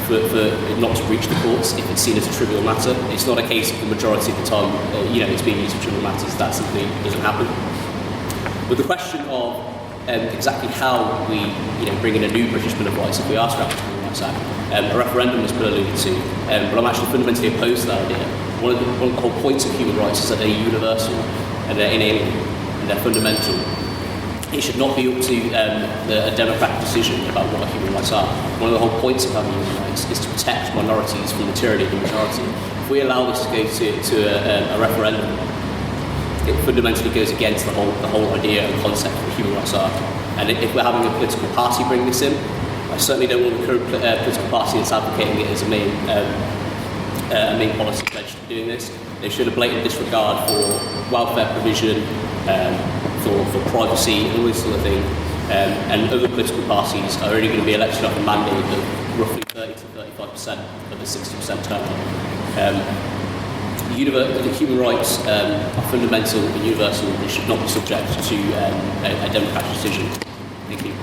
for it not to reach the courts if it's seen as a trivial matter. It's not a case of the majority of the time, it's being used for trivial matters. That simply doesn't happen. But the question of exactly how we, bring in a new British Bill of Rights if we are scrapping the Human Rights Act, a referendum has been alluded to, but I'm actually fundamentally opposed to that idea. One of the whole points of human rights is that they're universal and they're inalienable and they're fundamental. It should not be up to a democratic decision about what human rights are. One of the whole points of having human rights is to protect minorities from the tyranny of the majority. If we allow this to go to a referendum, it fundamentally goes against the whole idea and concept of what human rights are. And if we're having a political party bring this in, I certainly don't want the current political party that's advocating it as a main policy pledge to be doing this. They should have blatant disregard for welfare provision, for privacy, and all this sort of thing. And other political parties are only going to be elected off a mandate of roughly 30 to 35% of the 60% turnout. The human rights are fundamental and universal and should not be subject to a democratic decision. Thank you.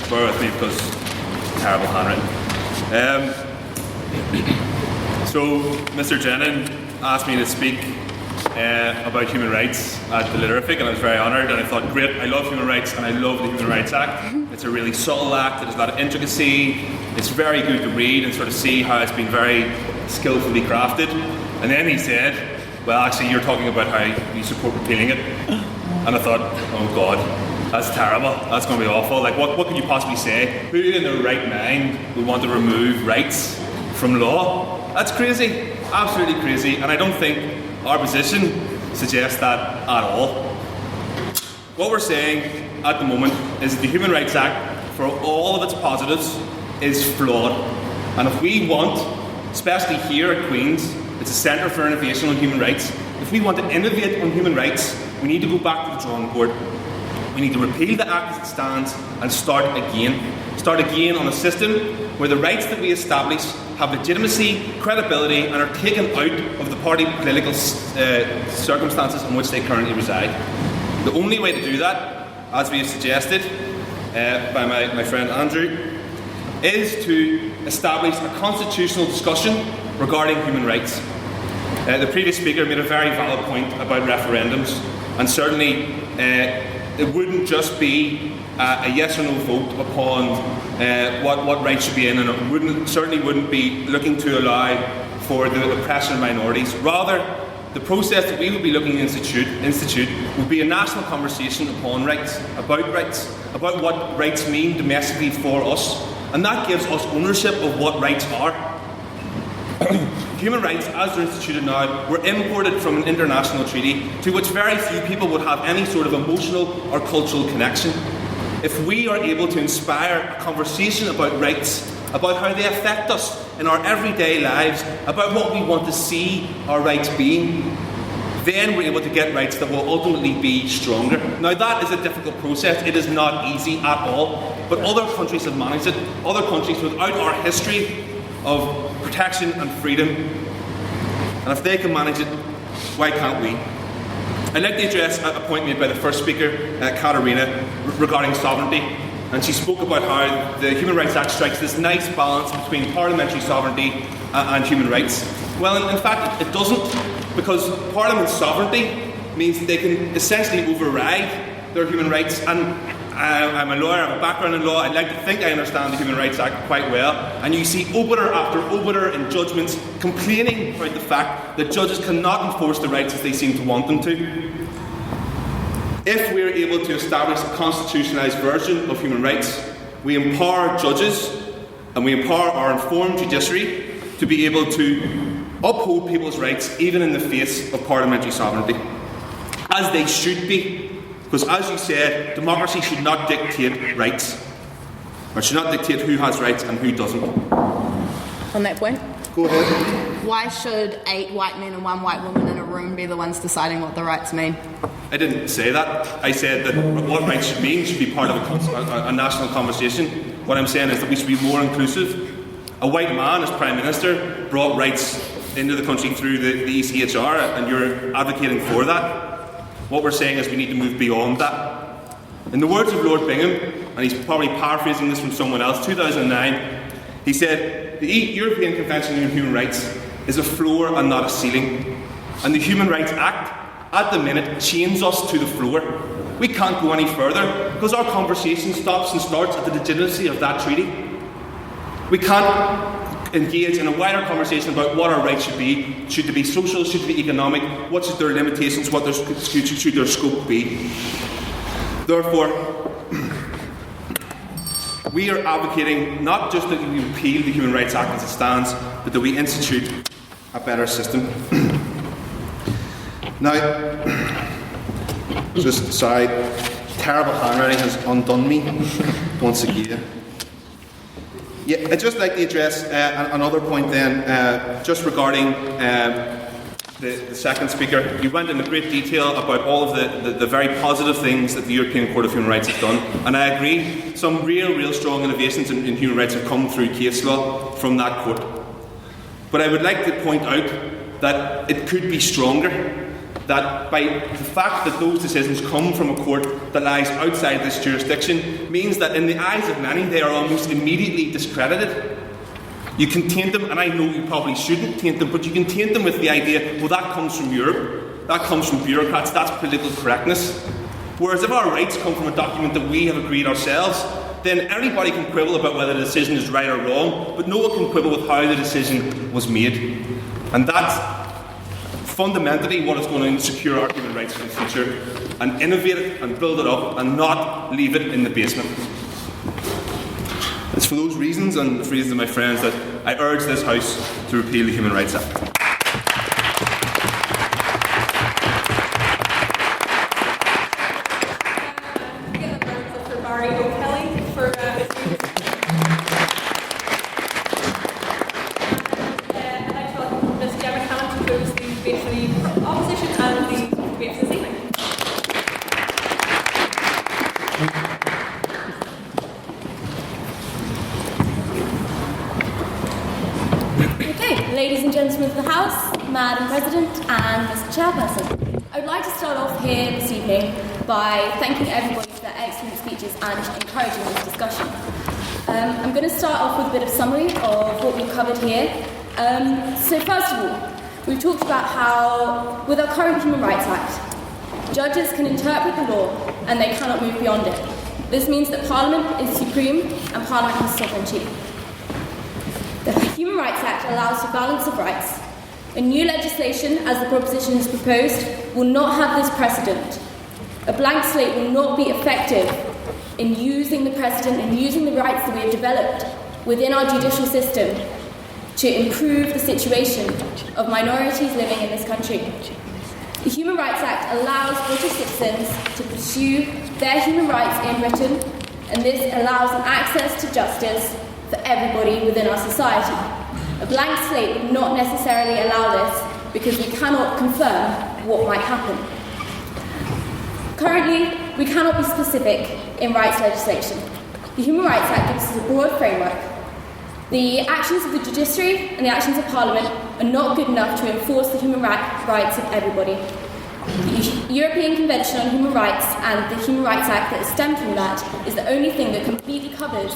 Bear with me because it's terrible handwritten. So Mr. Jenin asked me to speak about human rights at the Literific, and I was very honoured, and I thought, great, I love human rights and I love the Human Rights Act. It's a really subtle act, there's a lot of intricacy, it's very good to read and sort of see how it's been very skillfully crafted. And then he said, well, actually you're talking about how you support repealing it. And I thought, oh God, that's terrible, that's going to be awful. Like what can you possibly say? Who in their right mind would want to remove rights from law? That's crazy, absolutely crazy, and I don't think our position suggests that at all. What we're saying at the moment is that the Human Rights Act, for all of its positives, is flawed. And if we want especially here at Queen's. It's a centre for innovation on human rights. If we want to innovate on human rights, we need to go back to the drawing board. We need to repeal the Act as it stands and start again. Start again on a system where the rights that we establish have legitimacy, credibility, and are taken out of the party political circumstances in which they currently reside. The only way to do that, as we have suggested by my friend Andrew, is to establish a constitutional discussion regarding human rights. The previous speaker made a very valid point about referendums, and certainly it wouldn't just be a yes or no vote upon what rights should be in, and it certainly wouldn't be looking to allow for the oppression of minorities. Rather, the process that we would be looking to institute would be a national conversation upon rights, about what rights mean domestically for us, and that gives us ownership of what rights are. Human rights, as they're instituted now, were imported from an international treaty to which very few people would have any sort of emotional or cultural connection. If we are able to inspire a conversation about rights, about how they affect us in our everyday lives, about what we want to see our rights being, then we're able to get rights that will ultimately be stronger. Now that is a difficult process. It is not easy at all, but other countries have managed it. Other countries without our history of protection and freedom, and if they can manage it, why can't we? I'd like to address a point made by the first speaker, Katarina, regarding sovereignty, and she spoke about how the Human Rights Act strikes this nice balance between parliamentary sovereignty and human rights. Well, in fact, it doesn't, because Parliament's sovereignty means that they can essentially override their human rights, and I'm a lawyer, I have a background in law, I'd like to think I understand the Human Rights Act quite well, and you see obiter after obiter in judgments complaining about the fact that judges cannot enforce the rights as they seem to want them to. If we're able to establish a constitutionalised version of human rights, we empower judges and we empower our informed judiciary to be able to uphold people's rights even in the face of parliamentary sovereignty, as they should be. Because as you said, democracy should not dictate rights, or should not dictate who has rights and who doesn't. On that point, go ahead. Why should 8 white men and 1 white woman in a room be the ones deciding what the rights mean? I didn't say that. I said that what rights should mean should be part of a national conversation. What I'm saying is that we should be more inclusive. A white man as Prime Minister brought rights into the country through the ECHR, and you're advocating for that. What we're saying is we need to move beyond that. In the words of Lord Bingham, and he's probably paraphrasing this from someone else, 2009, he said, the European Convention on Human Rights is a floor and not a ceiling. And the Human Rights Act, at the minute, chains us to the floor. We can't go any further because our conversation stops and starts at the legitimacy of that treaty. We can't engage in a wider conversation about what our rights should be. Should they be social? Should they be economic? What should their limitations? What should their scope be? Therefore, we are advocating not just that we repeal the Human Rights Act as it stands, but that we institute a better system. Now, just sorry, terrible handwriting has undone me once again. Yeah, I'd just like to address another point then, just regarding the second speaker. You went into great detail about all of the very positive things that the European Court of Human Rights has done, and I agree, some real strong innovations in human rights have come through case law from that court. But I would like to point out that it could be stronger, that by the fact that those decisions come from a court that lies outside this jurisdiction means that in the eyes of many they are almost immediately discredited. You can taint them, and I know you probably shouldn't taint them, but you can taint them with the idea, well, that comes from Europe, that comes from bureaucrats, that's political correctness. Whereas if our rights come from a document that we have agreed ourselves, then everybody can quibble about whether the decision is right or wrong, but no one can quibble with how the decision was made. And that's fundamentally what is going to secure our human rights for the future, and innovate it and build it up and not leave it in the basement. It's for those reasons and for reasons of my friends that I urge this House to repeal the Human Rights Act. debate for the opposition and the debate for this evening. Okay, ladies and gentlemen of the House, Madam President and Mr Chairperson, I would like to start off here this evening by thanking everybody for their excellent speeches and encouraging this discussion. I'm going to start off with a bit of summary of what we've covered here. So first of all, we've talked about how, with our current Human Rights Act, judges can interpret the law and they cannot move beyond it. This means that Parliament is supreme and Parliament has sovereignty. The Human Rights Act allows for balance of rights. A new legislation, as the proposition is proposed, will not have this precedent. A blank slate will not be effective in using the precedent and using the rights that we have developed within our judicial system to improve the situation of minorities living in this country. The Human Rights Act allows British citizens to pursue their human rights in Britain, and this allows an access to justice for everybody within our society. A blank slate would not necessarily allow this because we cannot confirm what might happen. Currently, we cannot be specific in rights legislation. The Human Rights Act gives us a broad framework. The actions of the judiciary and the actions of Parliament are not good enough to enforce the human rights of everybody. The European Convention on Human Rights and the Human Rights Act that is stemmed from that is the only thing that completely covers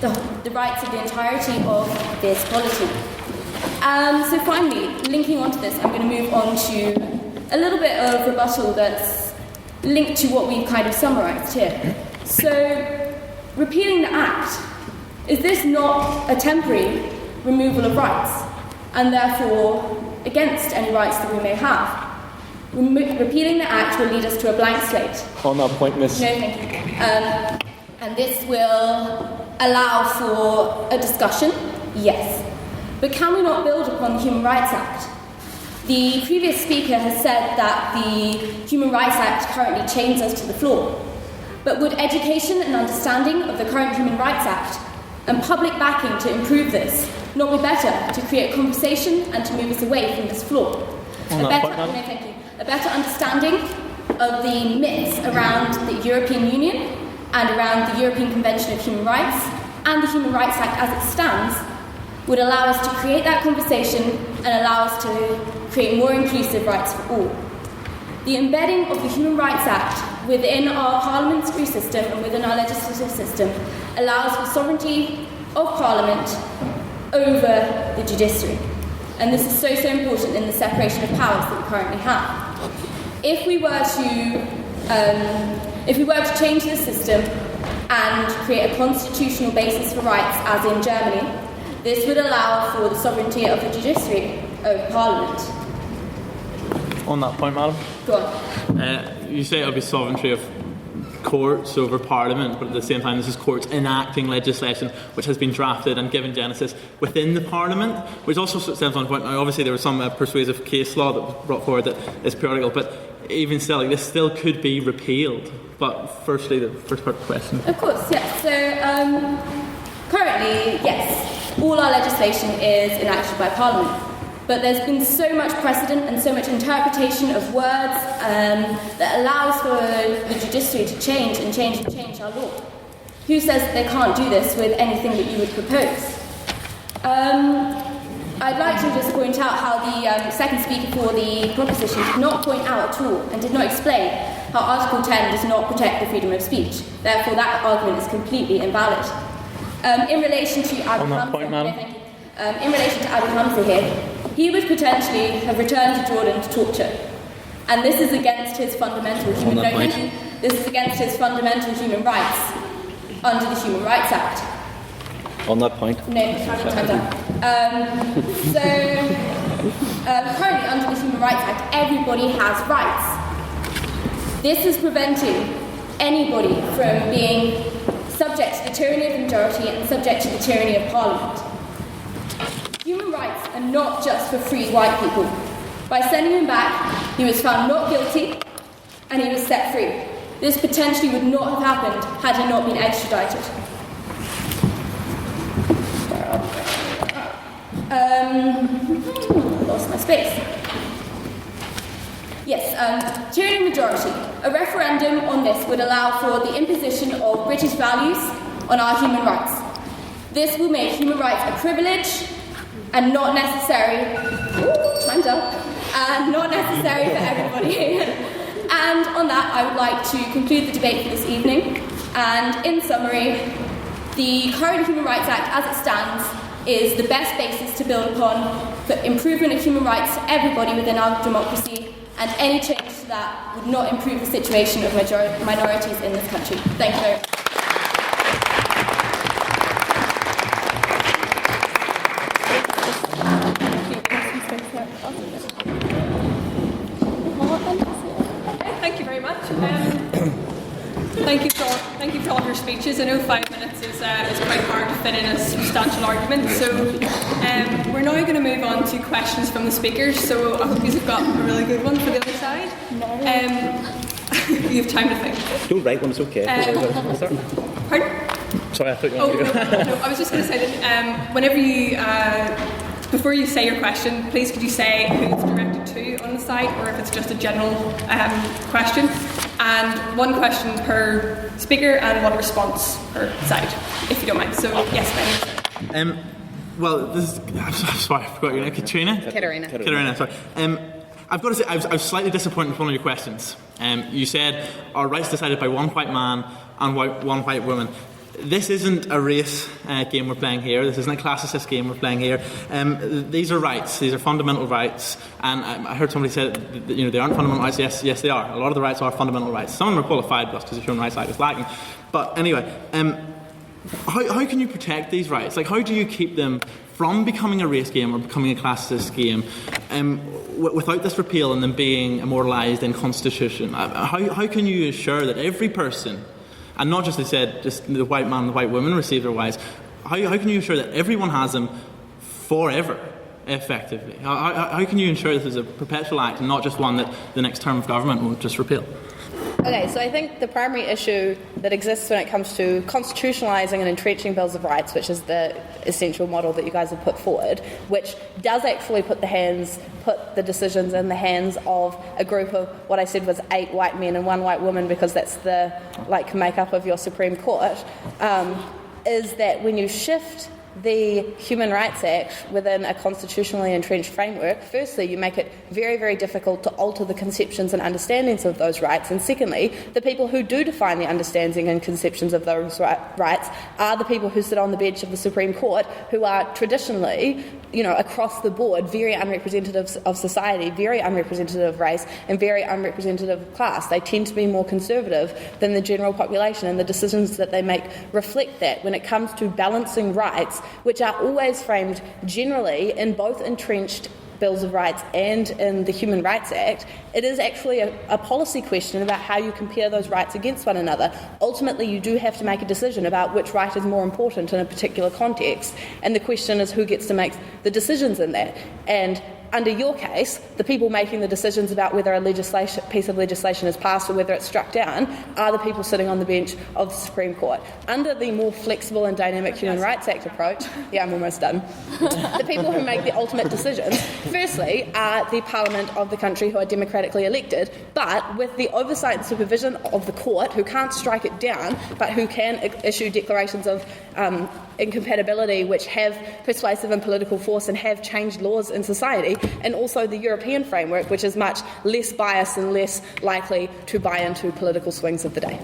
the rights of the entirety of this polity. So finally, linking onto this, I'm going to move on to a little bit of rebuttal that's linked to what we've kind of summarised here. So, repealing the Act, is this not a temporary removal of rights, and therefore against any rights that we may have? Repealing the Act will lead us to a blank slate. On that point, Miss. No, thank you. And this will allow for a discussion, yes. But can we not build upon the Human Rights Act? The previous speaker has said that the Human Rights Act currently chains us to the floor. But would education and understanding of the current Human Rights Act and public backing to improve this not be better to create a conversation and to move us away from this floor? A better understanding of the myths around the European Union and around the European Convention of Human Rights and the Human Rights Act as it stands would allow us to create that conversation and allow us to create more inclusive rights for all. The embedding of the Human Rights Act within our parliamentary system and within our legislative system allows for sovereignty of Parliament over the judiciary. And this is so important in the separation of powers that we currently have. If we were to change the system and create a constitutional basis for rights, as in Germany, this would allow for the sovereignty of the judiciary over Parliament. On that point, Madam. Go on. You say it would be sovereignty of courts over Parliament, but at the same time this is courts enacting legislation which has been drafted and given genesis within the Parliament, which also stems on point. Now, obviously there was some persuasive case law that was brought forward that is periodical, but even still, like, this still could be repealed. But firstly, the first part of the question. Of course, yes. So currently, yes, all our legislation is enacted by Parliament. But there's been so much precedent and so much interpretation of words that allows for the judiciary to change our law. Who says that they can't do this with anything that you would propose? I'd like to just point out how the second speaker for the proposition did not point out at all and did not explain how Article 10 does not protect the freedom of speech. Therefore, that argument is completely invalid. In relation to Abu Hamza, in relation to Abu Hamza here, he would potentially have returned to Jordan to torture. And this is against his fundamental human rights. This is against his fundamental human rights under the Human Rights Act. On that point? No, I'm done. Currently under the Human Rights Act, everybody has rights. This is preventing anybody from being subject to the tyranny of the majority and subject to the tyranny of Parliament. Human rights are not just for free white people. By sending him back, he was found not guilty and he was set free. This potentially would not have happened had he not been extradited. Lost my space. Tyranny majority. A referendum on this would allow for the imposition of British values on our human rights. This will make human rights a privilege and not necessary. Time's up. And not necessary for everybody. And on that, I would like to conclude the debate for this evening. And in summary, the current Human Rights Act, as it stands, is the best basis to build upon for improvement of human rights to everybody within our democracy, and any change to that would not improve the situation of minorities in this country. Thank you very much. Thank you very much. Thank you for all of your speeches. I know 5 minutes is quite hard to fit in a substantial argument. So we're now going to move on to questions from the speakers. So I hope you've got a really good one for the other side. You have time to think. Don't write one, it's okay. Pardon? Sorry, I thought you were no, I was just going to say that whenever you, before you say your question, please could you say who it's directed to on the side, or if it's just a general question, and one question per speaker and one response per side, if you don't mind. So yes, Ben. Well, this is, I'm sorry, I forgot your name. Katerina, sorry. I've got to say, I was slightly disappointed with one of your questions. You said, are rights decided by one white man and one white woman? This isn't a race game we're playing here. This isn't a classicist game we're playing here. These are rights. These are fundamental rights. And I heard somebody say that, they aren't fundamental rights. Yes, they are. A lot of the rights are fundamental rights. Some of them are qualified plus because the Human Rights Act is lacking. But anyway, how can you protect these rights? Like, how do you keep them from becoming a race game or becoming a classicist game without this repeal and them being immortalised in Constitution? How can you assure that every person, and not just, they said, just the white man and the white woman receive their rights, how can you ensure that everyone has them forever, effectively? How can you ensure this is a perpetual act and not just one that the next term of government will just repeal? Okay, so I think the primary issue that exists when it comes to constitutionalising and entrenching bills of rights, which is the essential model that you guys have put forward, which does actually put the decisions in the hands of a group of what I said was 8 white men and 1 white woman, because that's the makeup of your Supreme Court, is that when you shift the Human Rights Act within a constitutionally entrenched framework, firstly, you make it very, very difficult to alter the conceptions and understandings of those rights, and secondly, the people who do define the understanding and conceptions of those rights are the people who sit on the bench of the Supreme Court, who are traditionally, across the board, very unrepresentative of society, very unrepresentative of race, and very unrepresentative of class. They tend to be more conservative than the general population, and the decisions that they make reflect that. When it comes to balancing rights, which are always framed generally in both entrenched bills of rights and in the Human Rights Act, it is actually a policy question about how you compare those rights against one another. Ultimately, you do have to make a decision about which right is more important in a particular context, and the question is who gets to make the decisions in that. And under your case, the people making the decisions about whether a piece of legislation is passed or whether it's struck down are the people sitting on the bench of the Supreme Court. Under the more flexible and dynamic Human Rights Act approach, I'm almost done, the people who make the ultimate decisions, firstly, are the Parliament of the country who are democratically elected, but with the oversight and supervision of the court, who can't strike it down, but who can issue declarations of incompatibility which have persuasive and political force and have changed laws in society, and also the European framework, which is much less biased and less likely to buy into political swings of the day.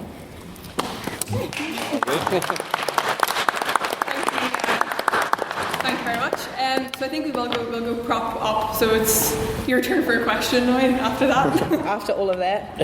Thank you very much. So I think we'll go prop up. So it's your turn for a question now after that. After all of that.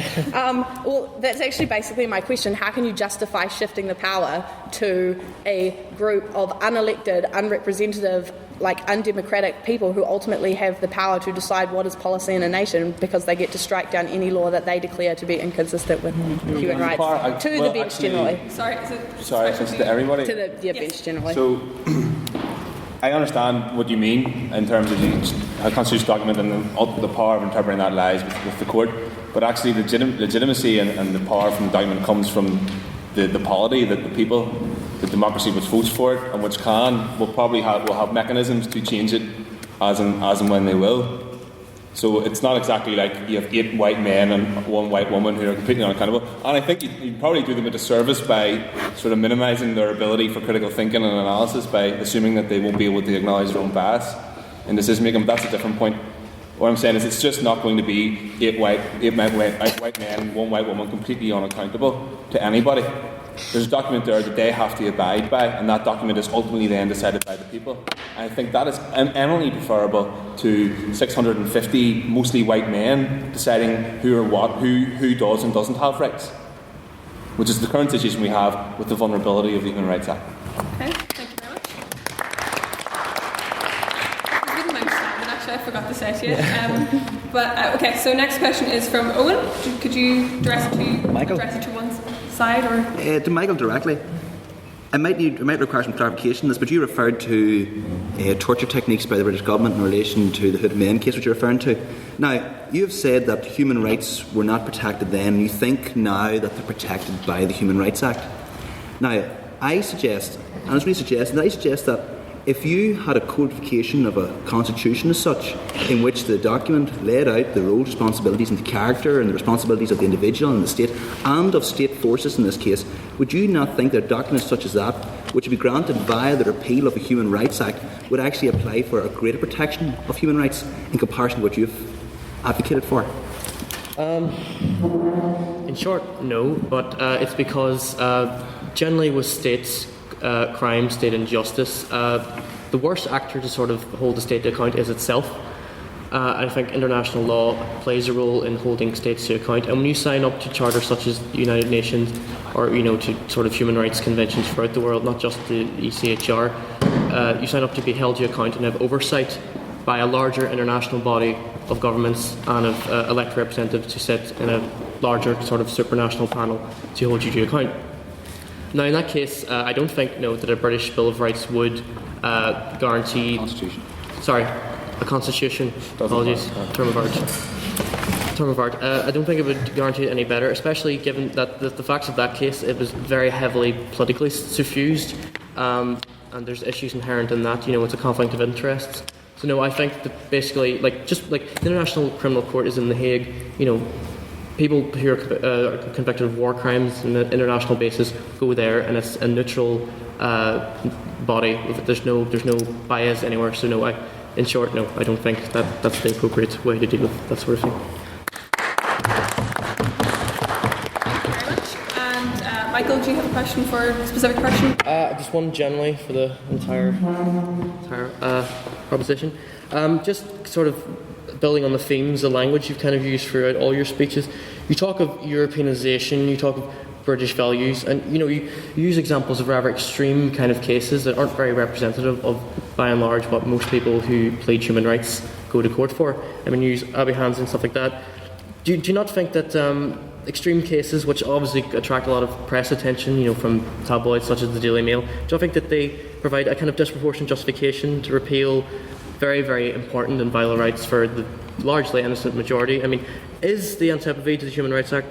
Well, that's actually basically my question. How can you justify shifting the power to a group of unelected, unrepresentative, undemocratic people who ultimately have the power to decide what is policy in a nation because they get to strike down any law that they declare to be inconsistent with human rights? To the bench generally. Sorry, it's to everybody? To the bench generally. So, I understand what you mean in terms of the constitutional document and the power of interpreting that lies with the court, but actually legitimacy and the power from the document comes from the polity that the people, the democracy which votes for it and which will have mechanisms to change it as and when they will. So it's not exactly like you have 8 white men and 1 white woman who are completely unaccountable. And I think you probably do them a disservice by sort of minimising their ability for critical thinking and analysis by assuming that they won't be able to acknowledge their own bias in decision making. But that's a different point. What I'm saying is it's just not going to be 8 white men, 1 white woman completely unaccountable to anybody. There's a document there that they have to abide by, and that document is ultimately then decided by the people. And I think that is eminently preferable to 650 mostly white men deciding who does and doesn't have rights, which is the current situation we have with the vulnerability of the Human Rights Act. Okay, thank you very much. I didn't mind standing, actually, I forgot to say it to you. Okay, so next question is from Owen. Could you address it to one side or? To Michael directly. I might require some clarification on this, but you referred to torture techniques by the British government in relation to the Hood Men case, which you're referring to. Now, you have said that human rights were not protected then, and you think now that they're protected by the Human Rights Act. Now, I suggest that if you had a codification of a constitution as such, in which the document laid out the roles, responsibilities and the character and the responsibilities of the individual and the state, and of state forces in this case, would you not think that documents such as that, which would be granted via the repeal of the Human Rights Act, would actually apply for a greater protection of human rights in comparison to what you've advocated for? In short, no, but it's because generally with states, crime, state injustice, the worst actor to sort of hold the state to account is itself. I think international law plays a role in holding states to account, and when you sign up to charters such as the United Nations or to sort of human rights conventions throughout the world, not just the ECHR, you sign up to be held to account and have oversight by a larger international body of governments and of elected representatives to sit in a larger sort of supranational panel to hold you to account. Now, in that case, I don't think that a British Bill of Rights would guarantee. Constitution. Sorry, a constitution. Apologies, term of art. I don't think it would guarantee it any better, especially given that the facts of that case, it was very heavily politically suffused, and there's issues inherent in that. It's a conflict of interests. So no, I think that basically, the International Criminal Court is in The Hague. People who are convicted of war crimes on an international basis go there, and it's a neutral body. There's no bias anywhere. So no, in short, no, I don't think that's the appropriate way to deal with that sort of thing. Thank you very much. And Michael, do you have a question for a specific person? Just one generally for the entire proposition. Just sort of building on the themes, the language you've kind of used throughout all your speeches. You talk of Europeanisation, you talk of British values, and you use examples of rather extreme kind of cases that aren't very representative of, by and large, what most people who plead human rights go to court for. I mean, you use Abbey Hands and stuff like that. Do you not think that extreme cases, which obviously attract a lot of press attention, from tabloids such as the Daily Mail, do you think that they provide a kind of disproportionate justification to repeal very, very important and vital rights for the largely innocent majority? I mean, is the antipathy to the Human Rights Act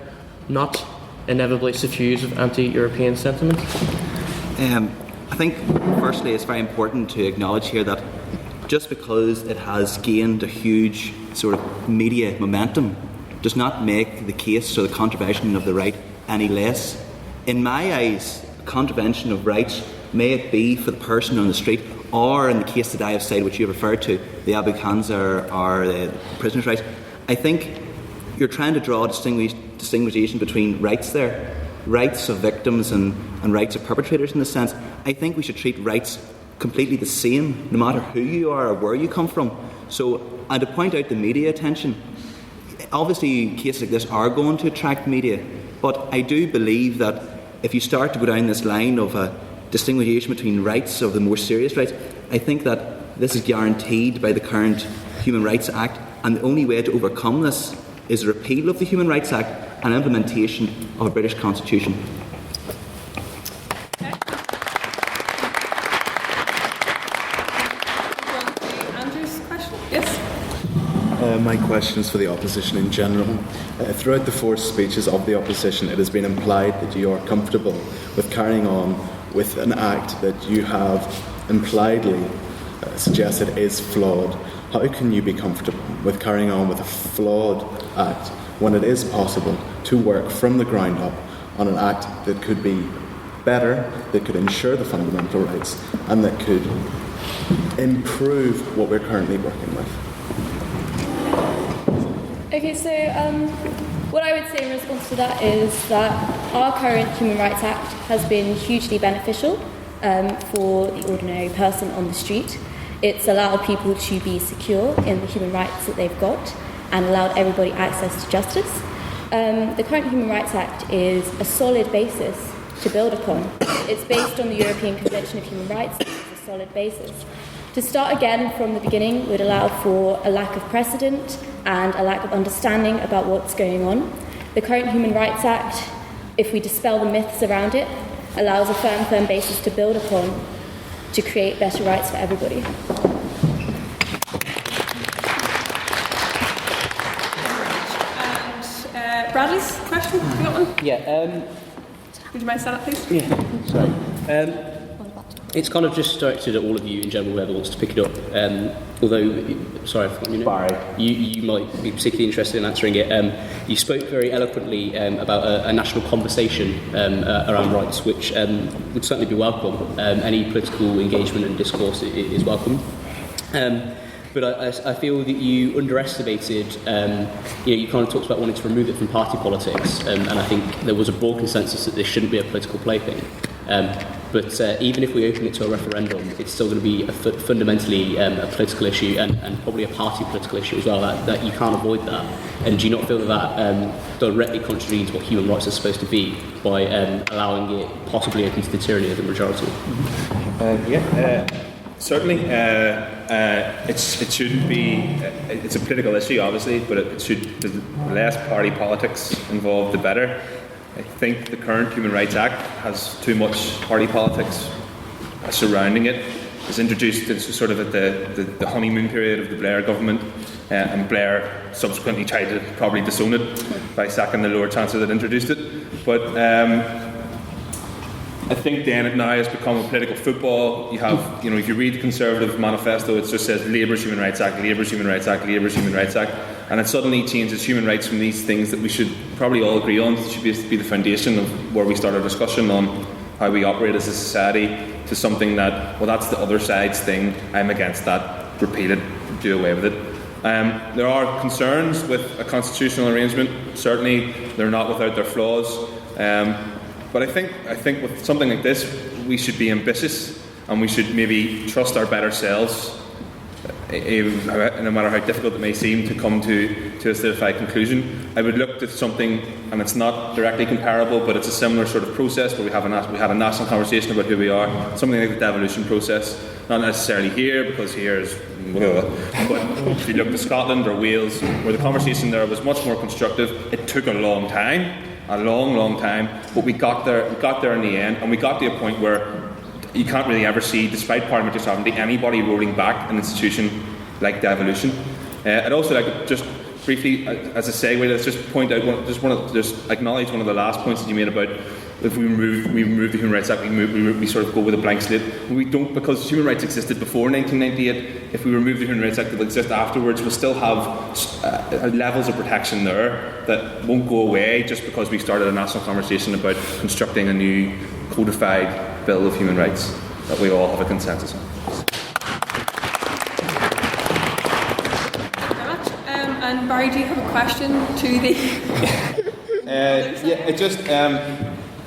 not inevitably suffused with anti-European sentiment? I think, firstly, it's very important to acknowledge here that just because it has gained a huge sort of media momentum does not make the case or the contravention of the right any less. In my eyes, contravention of rights, may it be for the person on the street, or in the case that I have cited, which you have referred to, the Abbey Hands or the prisoners' rights, I think you're trying to draw a distinction between rights there, rights of victims and rights of perpetrators in this sense. I think we should treat rights completely the same, no matter who you are or where you come from. So, and to point out the media attention, obviously cases like this are going to attract media, but I do believe that if you start to go down this line of a distinguishing between rights of the more serious rights, I think that this is guaranteed by the current Human Rights Act, and the only way to overcome this is a repeal of the Human Rights Act and implementation of a British Constitution. Okay. Andrew's question? Yes? My question is for the opposition in general. Throughout the 4 speeches of the opposition, it has been implied that you are comfortable with carrying on with an act that you have impliedly suggested is flawed. how can you be comfortable with carrying on with a flawed act when it is possible to work from the ground up on an act that could be better, that could ensure the fundamental rights, and that could improve what we're currently working with? Okay, so what I would say in response to that is that our current Human Rights Act has been hugely beneficial for the ordinary person on the street. It's allowed people to be secure in the human rights that they've got and allowed everybody access to justice. The current Human Rights Act is a solid basis to build upon. It's based on the European Convention of Human Rights, and it's a solid basis. To start again from the beginning would allow for a lack of precedent and a lack of understanding about what's going on. The current Human Rights Act, if we dispel the myths around it, allows a firm basis to build upon to create better rights for everybody. And Bradley's question, you got one? Yeah. Would you mind standing up, please? Yeah. Sorry. It's kind of just directed at all of you in general, whoever wants to pick it up. Although, sorry, I forgot your name. Barry. You might be particularly interested in answering it. You spoke very eloquently about a national conversation around rights, which would certainly be welcome. Any political engagement and discourse is welcome. But I feel that you underestimated, you kind of talked about wanting to remove it from party politics, and I think there was a broad consensus that this shouldn't be a political plaything. But even if we open it to a referendum, it's still going to be fundamentally a political issue and probably a party political issue as well, that you can't avoid that. And do you not feel that directly contravenes what human rights are supposed to be by allowing it possibly open to the tyranny of the majority? Certainly, it shouldn't be. It's a political issue, obviously, but it should. The less party politics involved, the better. I think the current Human Rights Act has too much party politics surrounding it. It's introduced into sort of at the honeymoon period of the Blair government, and Blair subsequently tried to probably disown it by sacking the Lord Chancellor that introduced it. But I think then it now has become a political football. You have, if you read the Conservative manifesto, it just says Labour's Human Rights Act, Labour's Human Rights Act, Labour's Human Rights Act, and it suddenly changes human rights from these things that we should probably all agree on. It should be the foundation of where we start our discussion on how we operate as a society, to something that, well, that's the other side's thing, I'm against that, repeal it, do away with it. There are concerns with a constitutional arrangement. Certainly, they're not without their flaws. But I think with something like this, we should be ambitious, and we should maybe trust our better selves, no matter how difficult it may seem, to come to a solidified conclusion. I would look at something, and it's not directly comparable, but it's a similar sort of process where we had a national conversation about who we are, something like the devolution process. Not necessarily here, because here is, but if you look to Scotland or Wales, where the conversation there was much more constructive, it took a long time, but we got there in the end, and we got to a point where you can't really ever see, despite parliamentary sovereignty, anybody rolling back an institution like devolution. I'd also like just briefly, as a segue, let's just point out, just acknowledge one of the last points that you made about if we remove the Human Rights Act, we sort of go with a blank slate. We don't, because human rights existed before 1998. If we remove the Human Rights Act that will exist afterwards, we'll still have levels of protection there that won't go away just because we started a national conversation about constructing a new codified Bill of Human Rights that we all have a consensus on. Thank you very much. And Barry, do you have a question to the...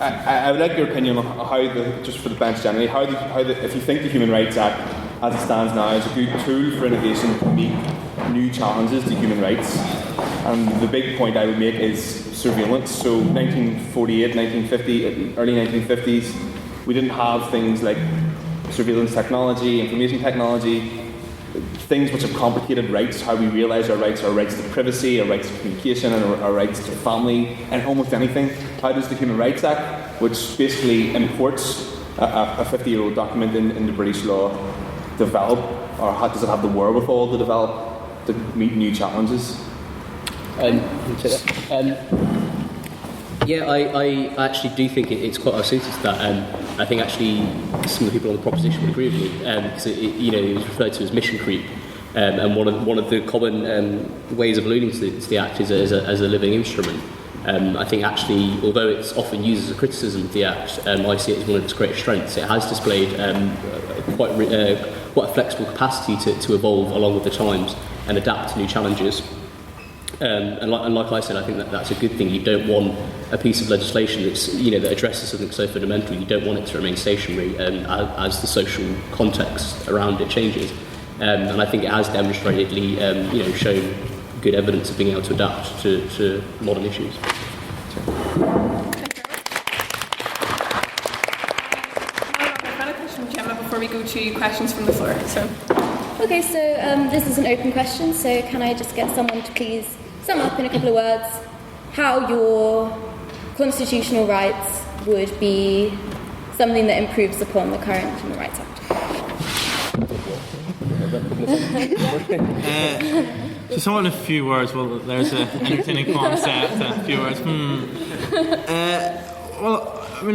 I would like your opinion on how just for the bench generally, if you think the Human Rights Act as it stands now is a good tool for innovation to meet new challenges to human rights. And the big point I would make is surveillance. So 1948, 1950, early 1950s, we didn't have things like surveillance technology, information technology, things which have complicated rights, how we realise our rights to privacy, our rights to communication, and our rights to family, and almost anything. How does the Human Rights Act, which basically imports a 50-year-old document into British law, develop, or does it have the wherewithal to develop to meet new challenges? Yeah, I actually do think it's quite well suited to that. I think actually some of the people on the proposition would agree with me, because it was referred to as mission creep. And one of the common ways of alluding to the Act is as a living instrument. I think actually, although it's often used as a criticism of the Act, I see it as one of its greatest strengths. It has displayed quite a flexible capacity to evolve along with the times and adapt to new challenges. And like I said, I think that's a good thing. You don't want a piece of legislation that addresses something so fundamental. You don't want it to remain stationary as the social context around it changes. And I think it has demonstratedly, shown good evidence of being able to adapt to modern issues. Before we go to questions from the floor. Okay, so this is an open question, so can I just get someone to please sum up in a couple of words how your constitutional rights would be something that improves upon the current Human Rights Act? So someone in a few words, well, there's an entertaining concept, a few words.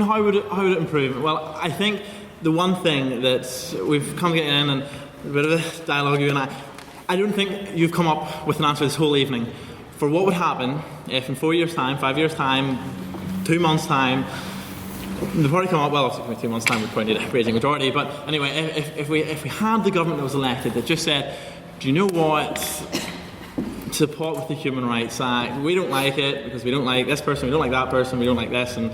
How would it improve? Well, I think the one thing that we've come to get in, and a bit of a dialogue, you and I don't think you've come up with an answer this whole evening for what would happen if in 4 years' time, 5 years' time, 2 months' time, the party come up, well, obviously 2 months' time we'd probably need a raising majority, but anyway, if we had the government that was elected that just said, do you know what, to pot with the Human Rights Act, we don't like it because we don't like this person, we don't like that person, we don't like this, and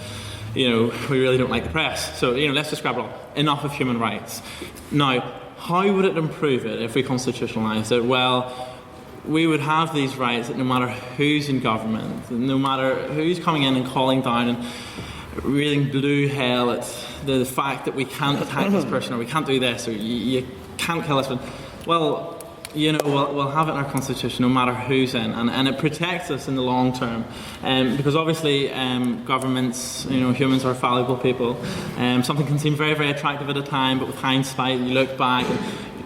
we really don't like the press. So, let's just grab it all. Enough of human rights. Now, how would it improve it if we constitutionalised it? Well, we would have these rights that no matter who's in government, no matter who's coming in and calling down and reading blue hell at the fact that we can't attack this person or we can't do this or you can't kill this one. Well, we'll have it in our constitution no matter who's in, and it protects us in the long term. Because obviously governments, humans are fallible people. Something can seem very, very attractive at a time, but with hindsight, you look back and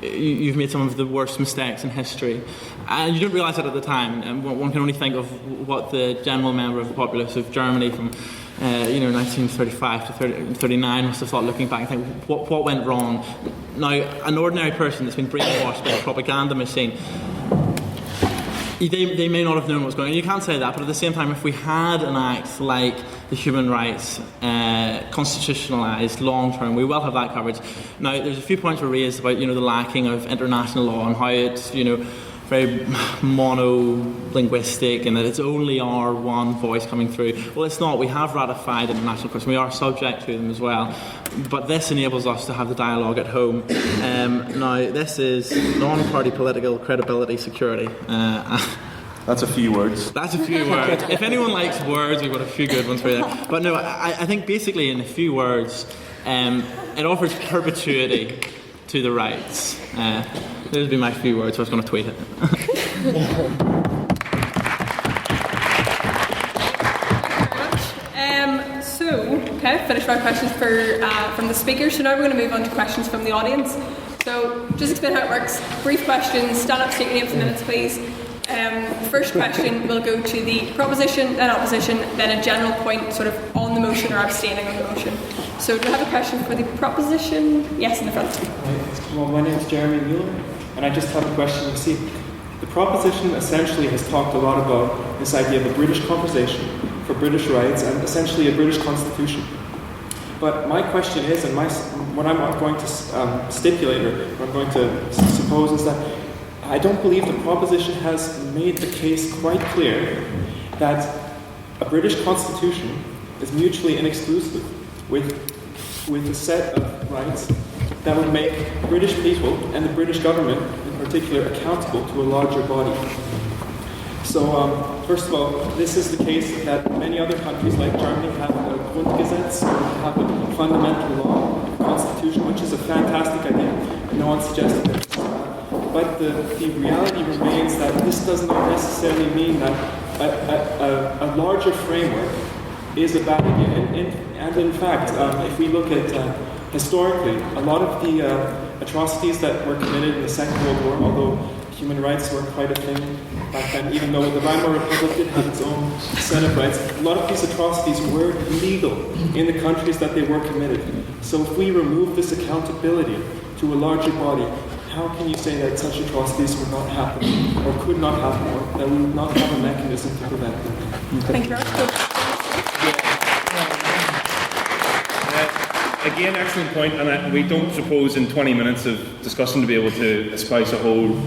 you've made some of the worst mistakes in history. And you don't realise it at the time. And one can only think of what the general member of the populace of Germany from 1935 to 39 must have thought, looking back and think, what went wrong? Now, an ordinary person that's been brainwashed by a propaganda machine, they may not have known what was going on. You can't say that, but at the same time, if we had an act like the human rights constitutionalised long term, we will have that coverage. Now, there's a few points were raised about the lacking of international law and how it's very mono-linguistic and that it's only our one voice coming through. Well, it's not. We have ratified international courts. We are subject to them as well. But this enables us to have the dialogue at home. Now, this is non-party political credibility security. That's a few words. That's a few words. If anyone likes words, we've got a few good ones for you. But no, I think basically in a few words, it offers perpetuity to the rights. Those would be my few words. I was going to tweet it. Finished our questions from the speakers. So now we're going to move on to questions from the audience. So just explain how it works. Brief questions. Stand up, state your names in minutes, please. First question will go to the proposition, then opposition, then a general point sort of on the motion or abstaining on the motion. So do you have a question for the proposition? Yes, in the front. Well, my name is Jeremy Mueller, and I just have a question. You see, the proposition essentially has talked a lot about this idea of a British conversation for British rights and essentially a British constitution. But my question is, and what I'm going to stipulate or what I'm going to suppose is that I don't believe the proposition has made the case quite clear that a British constitution is mutually inexclusive with a set of rights that would make British people and the British government in particular accountable to a larger body. So, first of all, this is the case that many other countries like Germany have a Grundgesetz, have a fundamental law, constitution, which is a fantastic idea. No one's suggesting that. But the reality remains that this does not necessarily mean that a larger framework is a bad idea. And in fact, if we look at historically, a lot of the atrocities that were committed in the Second World War, although human rights were quite a thing back then, even though the Weimar Republic did have its own set of rights, a lot of these atrocities were legal in the countries that they were committed. So if we remove this accountability to a larger body, how can you say that such atrocities would not happen, or could not happen, or that we would not have a mechanism to prevent them? Thank you very much. Again, excellent point, and we don't suppose in 20 minutes of discussion to be able to espouse a whole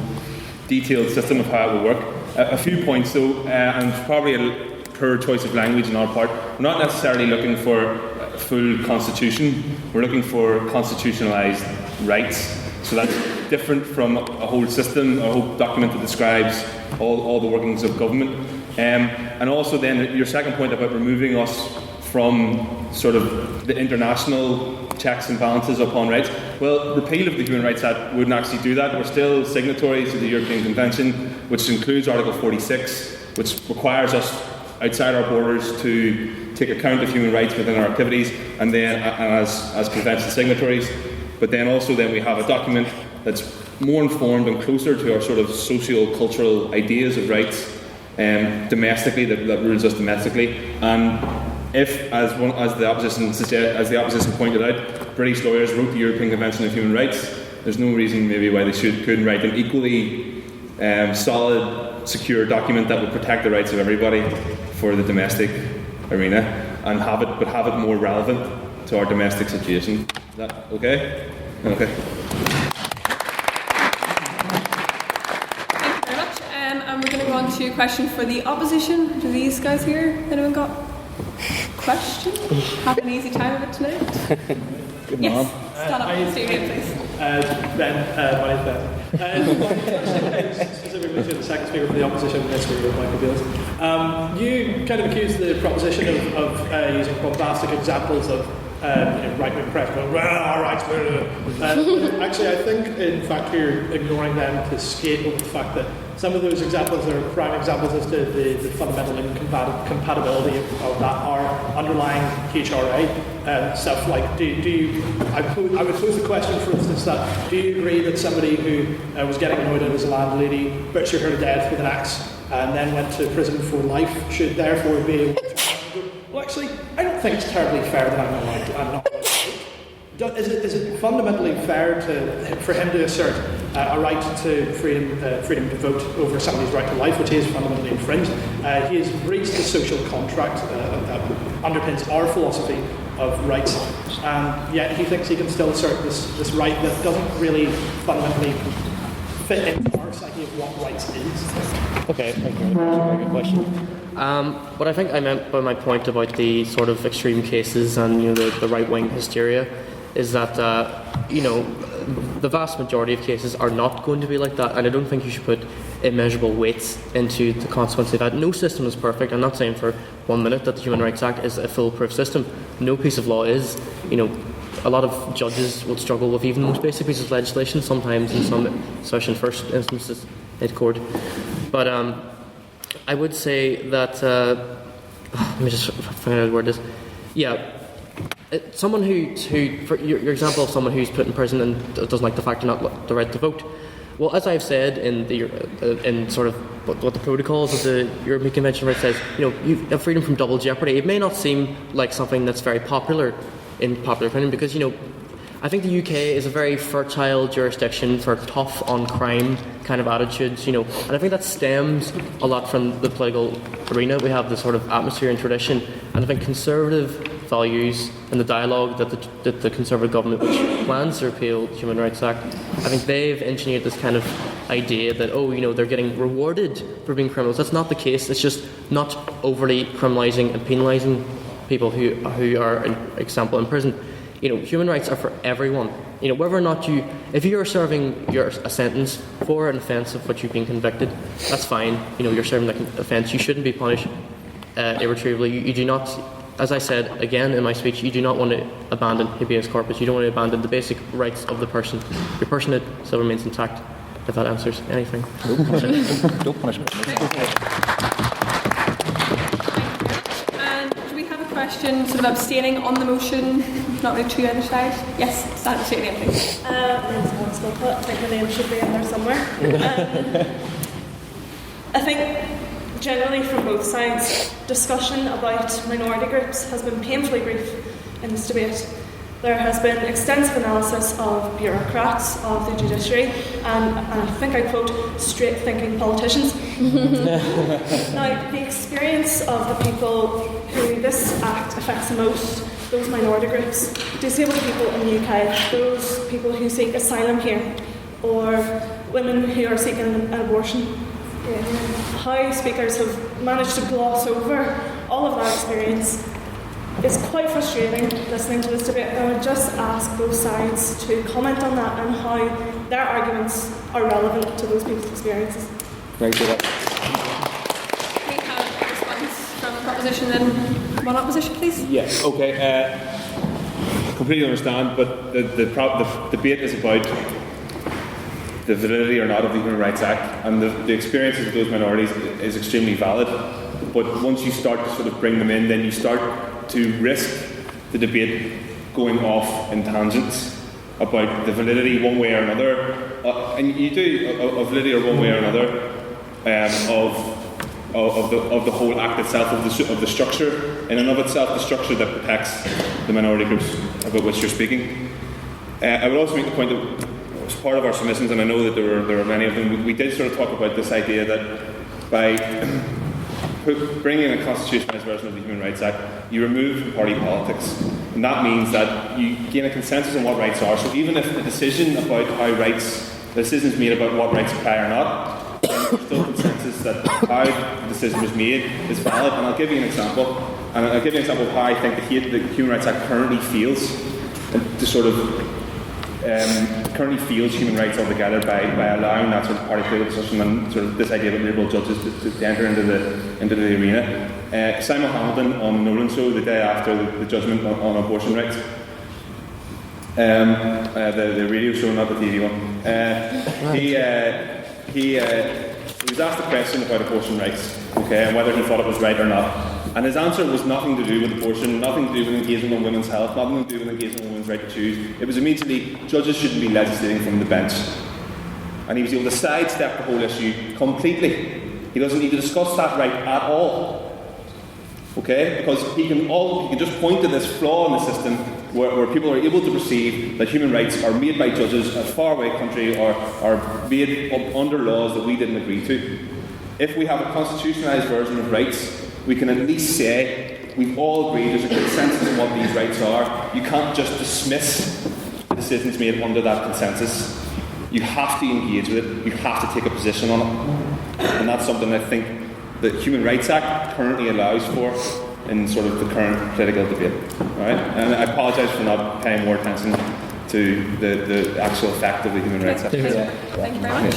detailed system of how it will work. A few points though, and probably a poor choice of language on our part. We're not necessarily looking for a full constitution, we're looking for constitutionalised rights. So that's different from a whole system, a whole document that describes all the workings of government. And also then your second point about removing us from sort of the international checks and balances upon rights. Well, repeal of the Human Rights Act wouldn't actually do that. We're still signatories to the European Convention, which includes Article 46, which requires us outside our borders to take account of human rights within our activities, and then as convention signatories. But then also we have a document that's more informed and closer to our sort of socio-cultural ideas of rights domestically, that rules us domestically. And if, as the opposition pointed out, British lawyers wrote the European Convention of Human Rights, there's no reason maybe why they couldn't write an equally solid, secure document that would protect the rights of everybody for the domestic arena, and have it more relevant to our domestic situation. Is that okay? Okay. Thank you very much. And we're going to go on to a question for the opposition. Do these guys here, anyone got questions? Have an easy time of it tonight? Good yes. mom. Stand up, state your name, please. Ben, my name's Ben. Specifically to the second speaker for the opposition, Mr. Michael Beals. You kind of accused the proposition of using bombastic examples of right-wing press, going, well, our rights, actually, I think, in fact, you're ignoring them to skate over the fact that some of those examples are prime examples as to the fundamental incompatibility of that are underlying HRA stuff. Like, I would pose the question, for instance, that do you agree that somebody who was getting annoyed at his landlady butchered her to death with an axe and then went to prison for life should therefore be able to well, actually, I don't think it's terribly fair that I'm not allowed to vote. Is it fundamentally fair for him to assert a right to freedom to vote over somebody's right to life, which he has fundamentally infringed? He has breached the social contract that underpins our philosophy of rights, and yet he thinks he can still assert this right that doesn't really fundamentally fit into our psyche of what rights is. Okay, thank you very much. Very good question. What I think I meant by my point about the sort of extreme cases and the right-wing hysteria is that the vast majority of cases are not going to be like that, and I don't think you should put immeasurable weights into the consequence of that. No system is perfect. I'm not saying for 1 minute that the Human Rights Act is a foolproof system. No piece of law is. A lot of judges would struggle with even the most basic pieces of legislation sometimes, in some, especially in first instances in court. But I would say that let me just find out where it is. Yeah, someone who for your example of someone who's put in prison and doesn't like the fact they're not the right to vote. Well, as I've said in sort of what the protocols of the European Convention of Rights says, you have freedom from double jeopardy. It may not seem like something that's very popular in popular opinion because I think the UK is a very fertile jurisdiction for tough on crime kind of attitudes, and I think that stems a lot from the political arena. We have this sort of atmosphere and tradition, and I think conservative values and the dialogue that the Conservative government, which plans to repeal the Human Rights Act, I think they've engineered this kind of idea that, they're getting rewarded for being criminals. That's not the case. It's just not overly criminalising and penalising people who are, for example, in prison. Human rights are for everyone. Whether or not if you're serving a sentence for an offence of which you've been convicted, that's fine. You're serving that offence. You shouldn't be punished irretrievably. You do not, as I said again in my speech, you do not want to abandon habeas corpus. You don't want to abandon the basic rights of the person. Your personhood still remains intact. If that answers anything. Don't punish me. Question, sort of abstaining on the motion, not really to either side. Yes, stand and say your name, please. I think the name should be in there somewhere. I think generally from both sides, discussion about minority groups has been painfully brief in this debate. There has been extensive analysis of bureaucrats of the judiciary and I think I quote, straight-thinking politicians. Now, the experience of the people who this act affects the most, those minority groups, disabled people in the UK, those people who seek asylum here, or women who are seeking an abortion. How speakers have managed to gloss over all of that experience. It's quite frustrating listening to this debate, and I would just ask both sides to comment on that and how their arguments are relevant to those people's experiences. Thank you. We have a response from proposition and one opposition, please. Yes, okay. Completely understand, but the debate is about the validity or not of the Human Rights Act, and the experiences of those minorities is extremely valid. But once you start to sort of bring them in, then you start to risk the debate going off in tangents about the validity one way or another, and you do a validity or one way or another of the whole act itself, of the structure in and of itself, the structure that protects the minority groups about which you're speaking. I would also make the point that as part of our submissions, and I know that there were many of them, we did sort of talk about this idea that by bringing a constitutionalised version of the Human Rights Act, you remove party politics. And that means that you gain a consensus on what rights are. So even if the decision about how rights, the decisions made about what rights apply or not, there's still consensus that how the decision was made is valid. And I'll give you an example. And I'll give you an example of how I think the Human Rights Act currently feels, to sort of currently feels human rights altogether by allowing that sort of party political discussion and sort of this idea of liberal judges to enter into the arena. Simon Hamilton on Nolan Show the day after the judgment on abortion rights, the radio show, not the TV one, he was asked a question about abortion rights, okay, and whether he thought it was right or not. And his answer was nothing to do with abortion, nothing to do with engagement on women's health, nothing to do with engagement on women's right to choose. It was immediately, judges shouldn't be legislating from the bench. And he was able to sidestep the whole issue completely. He doesn't need to discuss that right at all. Okay? Because he can just point to this flaw in the system where people are able to perceive that human rights are made by judges in a faraway country or are made under laws that we didn't agree to. If we have a constitutionalised version of rights, we can at least say we've all agreed there's a consensus on what these rights are. You can't just dismiss the decisions made under that consensus. You have to engage with it. You have to take a position on it. And that's something I think the Human Rights Act currently allows for in sort of the current political debate. Right? And I apologise for not paying more attention to the actual effect of the Human Rights Act. Thank you very much.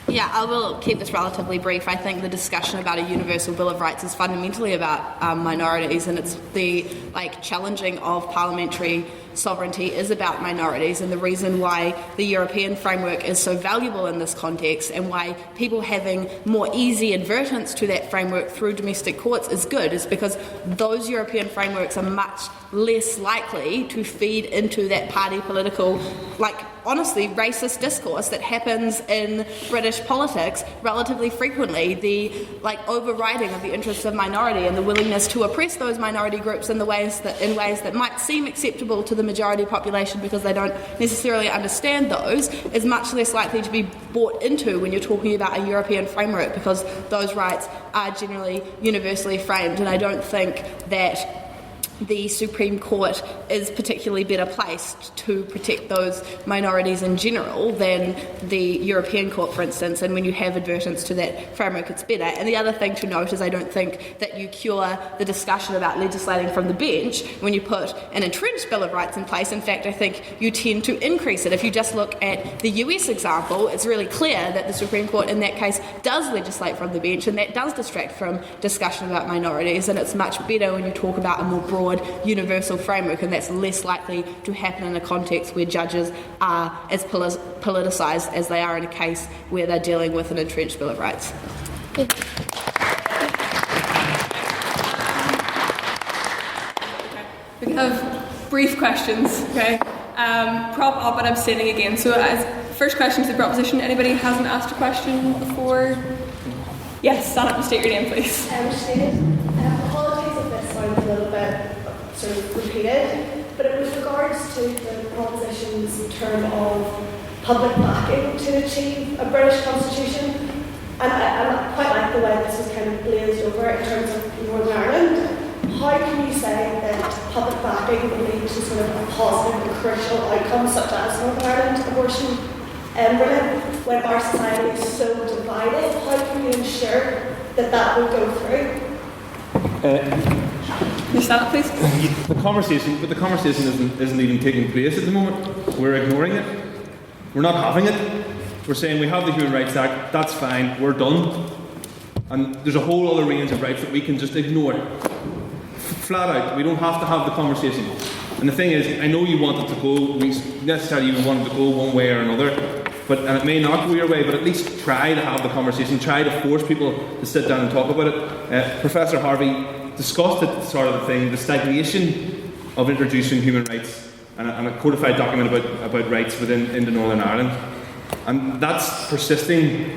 Yeah, I will keep this relatively brief. I think the discussion about a universal Bill of Rights is fundamentally about minorities, and it's the challenging of parliamentary sovereignty is about minorities, and the reason why the European framework is so valuable in this context and why people having more easy advertence to that framework through domestic courts is good is because those European frameworks are much less likely to feed into that party political, honestly, racist discourse that happens in British politics relatively frequently, the overriding of the interests of minority and the willingness to oppress those minority groups in ways that might seem acceptable to the majority population because they don't necessarily understand those is much less likely to be bought into when you're talking about a European framework because those rights are generally universally framed, and I don't think that the Supreme Court is particularly better placed to protect those minorities in general than the European Court, for instance, and when you have advertence to that framework, it's better. And the other thing to note is I don't think that you cure the discussion about legislating from the bench when you put an entrenched Bill of Rights in place. In fact, I think you tend to increase it. If you just look at the US example, it's really clear that the Supreme Court in that case does legislate from the bench, and that does distract from discussion about minorities, and it's much better when you talk about a more broad universal framework, and that's less likely to happen in a context where judges are as politicised as they are in a case where they're dealing with an entrenched Bill of Rights. We have brief questions, okay? Prop up and abstaining again. So as first question to the proposition, anybody who hasn't asked a question before? Yes, stand up and state your name, please. sound a little bit sort of repeated, but it was regards to the proposition's term of public backing to achieve a British constitution. And I quite like the way this was kind of blazed over in terms of Northern Ireland. How can you say that public backing will lead to sort of a positive and crucial outcome such as Northern Ireland abortion when our society is so divided? How can you ensure that that will go through? Can you stand up, please? The conversation isn't even taking place at the moment. We're ignoring it. We're not having it. We're saying we have the Human Rights Act, that's fine, we're done. And there's a whole other range of rights that we can just ignore. Flat out, we don't have to have the conversation. And the thing is, I know you wanted to go, necessarily you wanted to go one way or another, and it may not go your way, but at least try to have the conversation, try to force people to sit down and talk about it. Professor Harvey discussed it, sort of the thing, the stagnation of introducing human rights and a codified document about rights into Northern Ireland. And that's persisting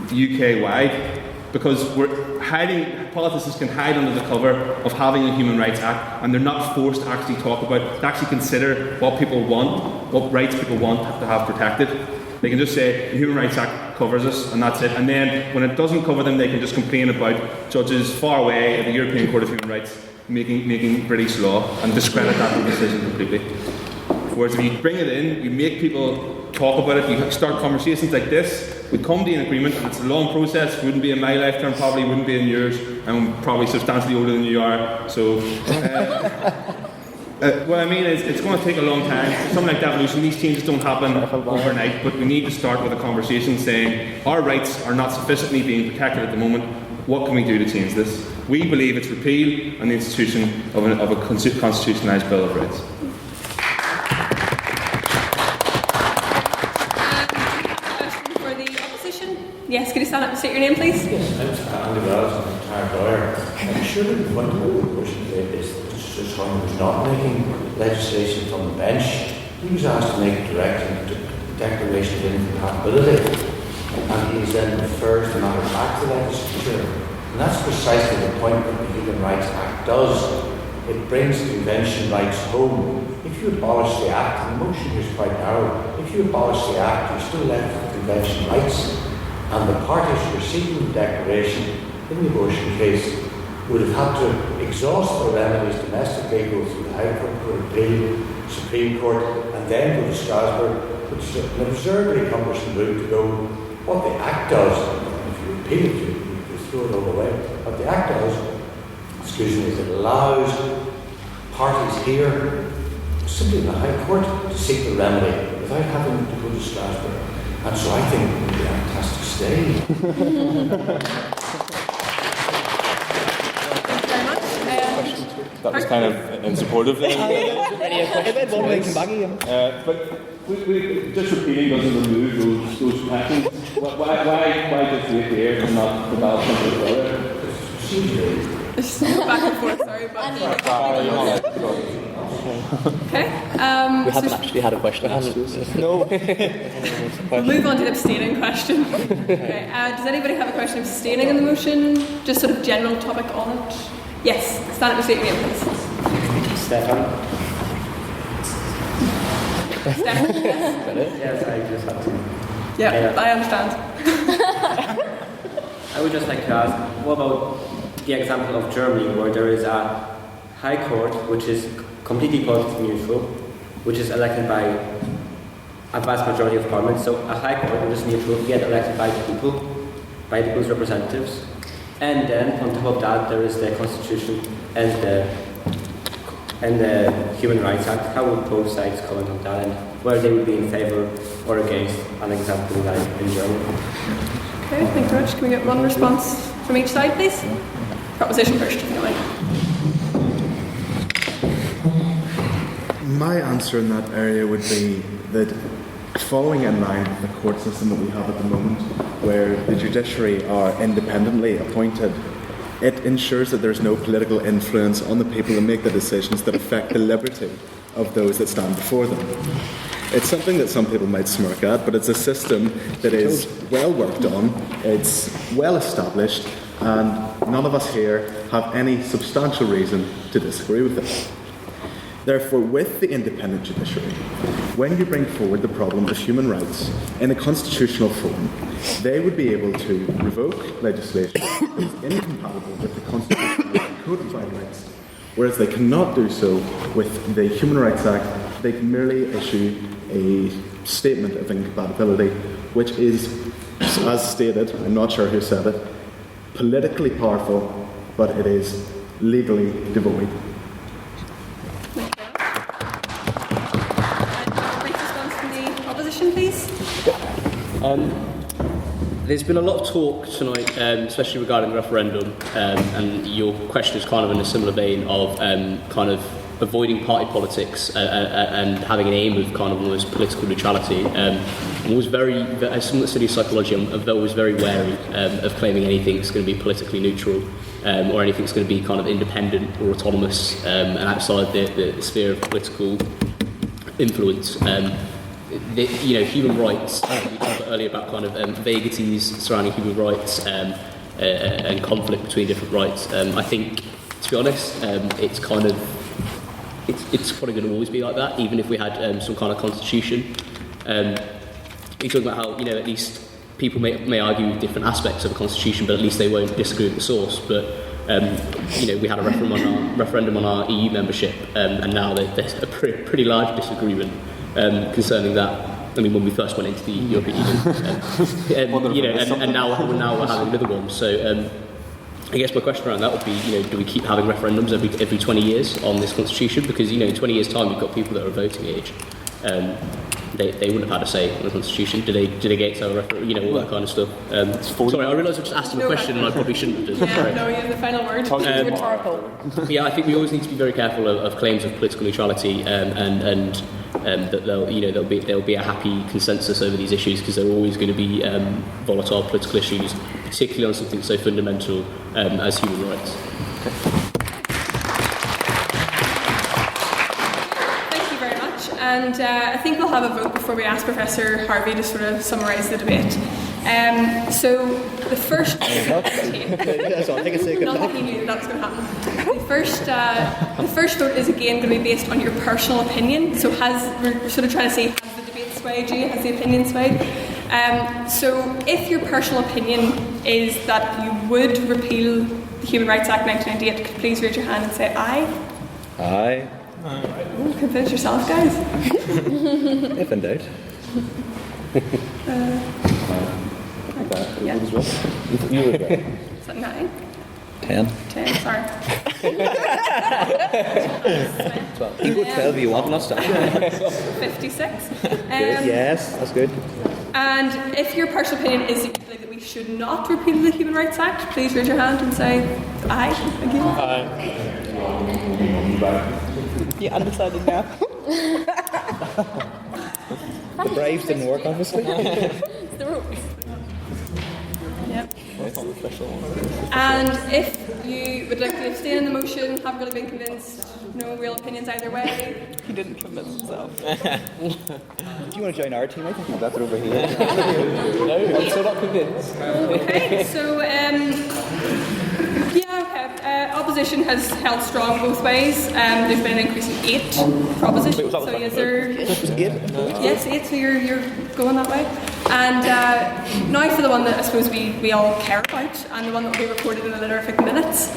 UK-wide because politicians can hide under the cover of having a Human Rights Act, and they're not forced to actually talk about, to actually consider what people want, what rights people want to have protected. They can just say, the Human Rights Act covers us, and that's it. And then, when it doesn't cover them, they can just complain about judges far away at the European Court of Human Rights making British law and discredit that decision completely. Whereas if you bring it in, you make people talk about it, you start conversations like this, we come to an agreement, and it's a long process, wouldn't be in my lifetime, probably wouldn't be in yours. I'm probably substantially older than you are, so what I mean is it's going to take a long time. Something like devolution, these changes don't happen overnight, but we need to start with a conversation saying our rights are not sufficiently being protected at the moment. What can we do to change this? We believe it's repeal and the institution of a constitutionalised Bill of Rights. Yes, could you stand up and state your name, please? Yes, I'm Andy Wells, I'm a retired lawyer. I'm sure that the point of the abortion debate is that Mr. Strong was not making legislation from the bench. He was asked to make direct declarations of incompatibility, and he then refers the matter back to the legislature. And that's precisely the point that the Human Rights Act does. It brings convention rights home. If you abolish the Act, and the motion here is quite narrow, if you abolish the Act, you're still left with convention rights. And the parties who are seeking the declaration in the abortion case would have had to exhaust their remedies domestically, go through the High Court, go to Repeal, Supreme Court, and then go to Strasbourg, which is an absurdly cumbersome route to go. What the Act does, if you repeal it, you throw it all away. What the Act does, is it allows parties here, simply in the High Court, to seek the remedy without having to go to Strasbourg. And so I think the Act has to stay. That was kind of in support of them. But just repealing doesn't remove those protections. Why just wait here and not develop something further? Back and forth, sorry, okay. We haven't actually had a question asked. No. We'll move on to the abstaining question. Okay. Does anybody have a question of abstaining in the motion? Just sort of general topic on it? Yes. Stand up and state your name, please. Stefan. Stefan, yes. Yes, I just have to. Yeah, I understand. I would just like to ask, what about the example of Germany, where there is a High Court which is completely politically neutral, which is elected by a vast majority of Parliament. So a High Court which is neutral, yet elected by the people, by the people's representatives. And then on top of that, there is the Constitution and the Human Rights Act. How would both sides comment on that, and whether they would be in favour or against an example like in Germany? Okay, thank you very much. Can we get one response from each side, please? Proposition first, if you don't mind. My answer in that area would be that following in line with the court system that we have at the moment, where the judiciary are independently appointed, it ensures that there's no political influence on the people that make the decisions that affect the liberty of those that stand before them. It's something that some people might smirk at, but it's a system that is well worked on, it's well established, and none of us here have any substantial reason to disagree with it. Therefore, with the independent judiciary, when you bring forward the problem of human rights in a constitutional form, they would be able to revoke legislation that is incompatible with the constitutional and codified rights, whereas they cannot do so with the Human Rights Act. They can merely issue a statement of incompatibility, which is, as stated, I'm not sure who said it, politically powerful, but it is legally devoid. Please. There's been a lot of talk tonight, especially regarding the referendum, and your question is kind of in a similar vein of kind of avoiding party politics and having an aim of kind of almost political neutrality. I'm always as someone that studies psychology, I'm always very wary of claiming anything's going to be politically neutral or anything's going to be kind of independent or autonomous and outside the sphere of political influence. Human rights, we talked earlier about kind of vagaries surrounding human rights and conflict between different rights. I think, to be honest, it's probably going to always be like that, even if we had some kind of constitution. You're talking about how, at least people may argue with different aspects of a constitution, but at least they won't disagree with the source. But we had a referendum on our EU membership, and now there's a pretty large disagreement concerning that. I mean, when we first went into the European Union, and now we're having another one. So I guess my question around that would be, do we keep having referendums every 20 years on this constitution? Because in 20 years' time, we've got people that are voting age. They wouldn't have had a say on the constitution. Do they get to have a referendum? All that kind of stuff. Sorry, I realise I just asked them a question and I probably shouldn't have done. Yeah, no, you have the final word. Yeah, I think we always need to be very careful of claims of political neutrality and that there'll be a happy consensus over these issues, because there are always going to be volatile political issues, particularly on something so fundamental as human rights. And I think we'll have a vote before we ask Professor Harvey to sort of summarise the debate. So the first... Not that he knew that was going to happen. The first vote is again going to be based on your personal opinion. So we're sort of trying to say, has the debate swayed you? Has the opinion swayed? So if your personal opinion is that you would repeal the Human Rights Act 1998, could you please raise your hand and say aye? Aye. Ooh, convince yourself, guys. If in doubt. Yeah. You would go. Is that 9? 10. 10, sorry. 12. You go 12 if you want, not stop. 56. Yes, that's good. And if your personal opinion is that we should not repeal the Human Rights Act, please raise your hand and say aye again. Aye. You undecided now. The Braves didn't work, obviously. It's the rules. Yep. And if you would like to abstain in the motion, haven't really been convinced, no real opinions either way. He didn't convince himself. Do you want to join our team? I think that's over here. No, I'm still not convinced. Okay, so opposition has held strong both ways. There's been an increase in 8 for opposition. So is there? Yes, 8. So you're going that way. And now for the one that I suppose we all care about, and the one that will be recorded in the Literific minutes.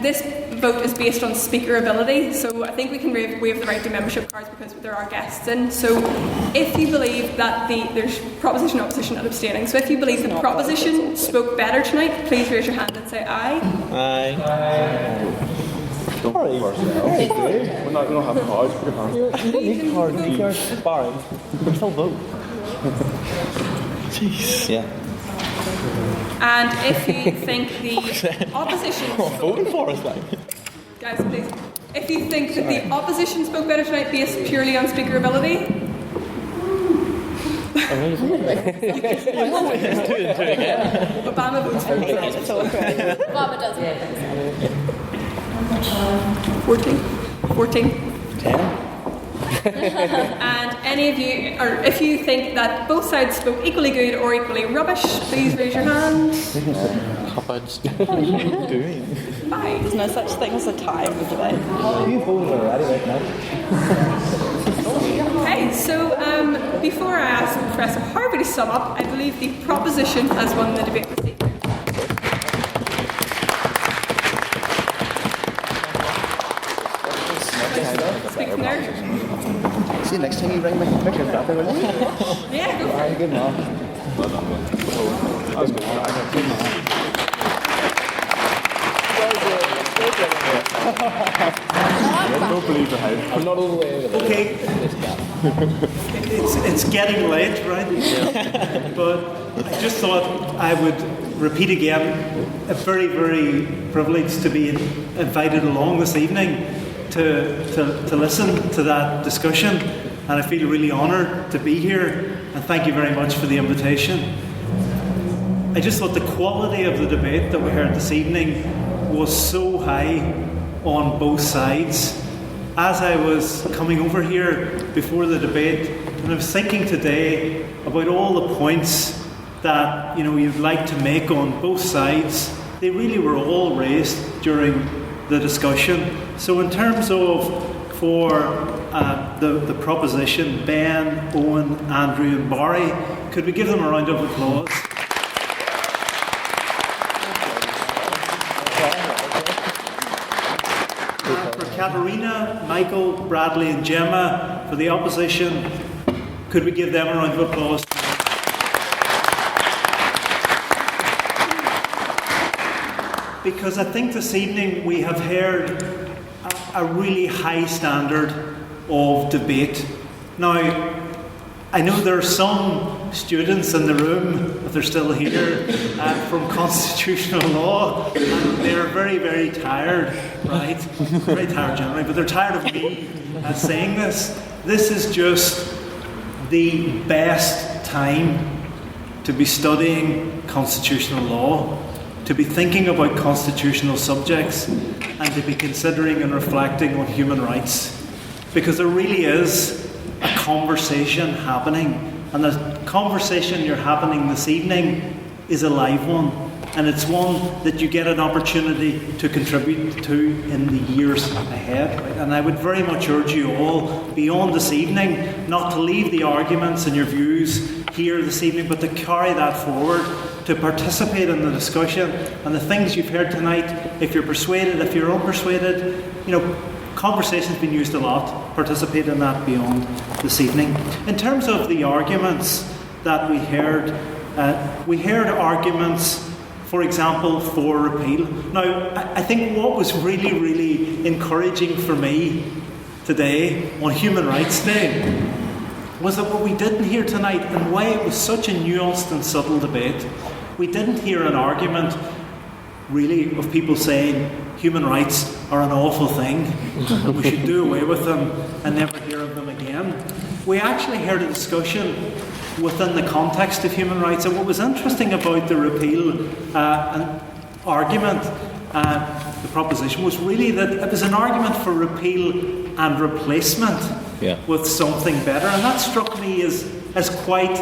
This vote is based on speaker ability, so I think we can waive the right to membership cards because there are guests in. So if you believe that there's proposition, opposition and abstaining, so if you believe the proposition spoke better tonight, please raise your hand and say aye. Aye. Don't worry yourself. We don't have cards. Put your hands. You don't need cards. You're sparring. You can still vote. Jeez. Yeah. And if you think the opposition... voting for us, like. Guys, please. If you think that the opposition spoke better tonight based purely on speaker ability... Obama votes for president. Obama does it. 14. 10. And any of you, or if you think that both sides spoke equally good or equally rubbish, please raise your hand. What are you doing? Bye. There's no such thing as a tie in the debate. You voted already, right now? Okay, so before I ask Professor Harvey to sum up, I believe the proposition has won the debate this evening. Speak from there. See you next time you bring my picture back, will you? Yeah, go for it. Good man. That was good. I don't believe the hype. I'm not all the way over there. Okay. It's getting late, right? Yeah. But I just thought I would repeat again, a very, very privileged to be invited along this evening to listen to that discussion, and I feel really honoured to be here, and thank you very much for the invitation. I just thought the quality of the debate that we heard this evening was so high on both sides. As I was coming over here before the debate, and I was thinking today about all the points that you'd like to make on both sides, they really were all raised during the discussion. So in terms of for the proposition, Ben, Owen, Andrew and Barry, could we give them a round of applause? For Katerina, Michael, Bradley and Gemma, for the opposition, could we give them a round of applause? Because I think this evening we have heard a really high standard of debate. Now, I know there are some students in the room, if they're still here, from constitutional law, and they're very, very tired, right? Very tired generally, but they're tired of me saying this. This is just the best time to be studying constitutional law, to be thinking about constitutional subjects, and to be considering and reflecting on human rights. Because there really is a conversation happening, and the conversation you're happening this evening is a live one, and it's one that you get an opportunity to contribute to in the years ahead. Right? And I would very much urge you all, beyond this evening, not to leave the arguments and your views here this evening, but to carry that forward, to participate in the discussion and the things you've heard tonight. If you're persuaded, if you're unpersuaded, conversation's been used a lot. Participate in that beyond this evening. In terms of the arguments that we heard arguments, for example, for repeal. Now, I think what was really, really encouraging for me today on Human Rights Day was that what we didn't hear tonight, and why it was such a nuanced and subtle debate, we didn't hear an argument really of people saying human rights are an awful thing and we should do away with them and never hear of them again. We actually heard a discussion within the context of human rights, and what was interesting about the repeal argument, the proposition, was really that it was an argument for repeal and replacement with something better, and that struck me as quite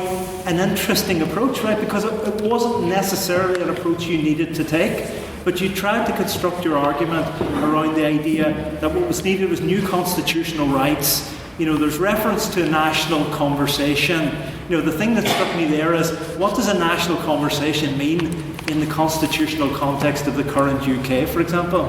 an interesting approach, right? Because it wasn't necessarily an approach you needed to take, but you tried to construct your argument around the idea that what was needed was new constitutional rights. There's reference to a national conversation. The thing that struck me there is, what does a national conversation mean in the constitutional context of the current UK, for example?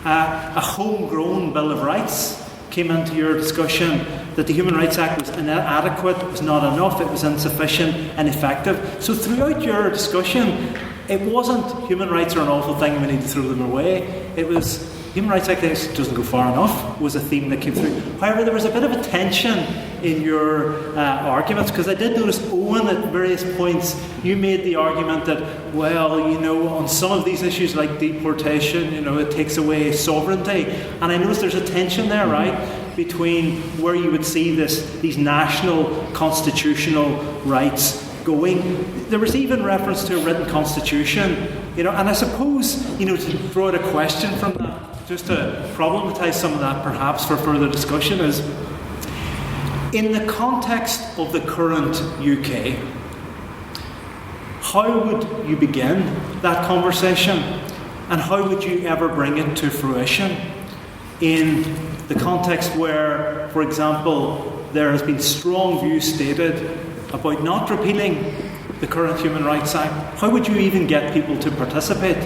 A homegrown Bill of Rights came into your discussion, that the Human Rights Act was inadequate, it was not enough, it was insufficient and effective. So throughout your discussion, it wasn't human rights are an awful thing, we need to throw them away. It was Human Rights Act doesn't go far enough, was a theme that came through. However, there was a bit of a tension in your arguments, because I did notice, Owen, at various points, you made the argument that, on some of these issues like deportation, it takes away sovereignty. And I noticed there's a tension there, right, between where you would see these national constitutional rights going. There was even reference to a written constitution, and I suppose, to draw out a question from that, just to problematise some of that perhaps for further discussion, is In the context of the current UK, how would you begin that conversation? And how would you ever bring it to fruition in the context where, for example, there has been strong views stated about not repealing the current Human Rights Act? How would you even get people to participate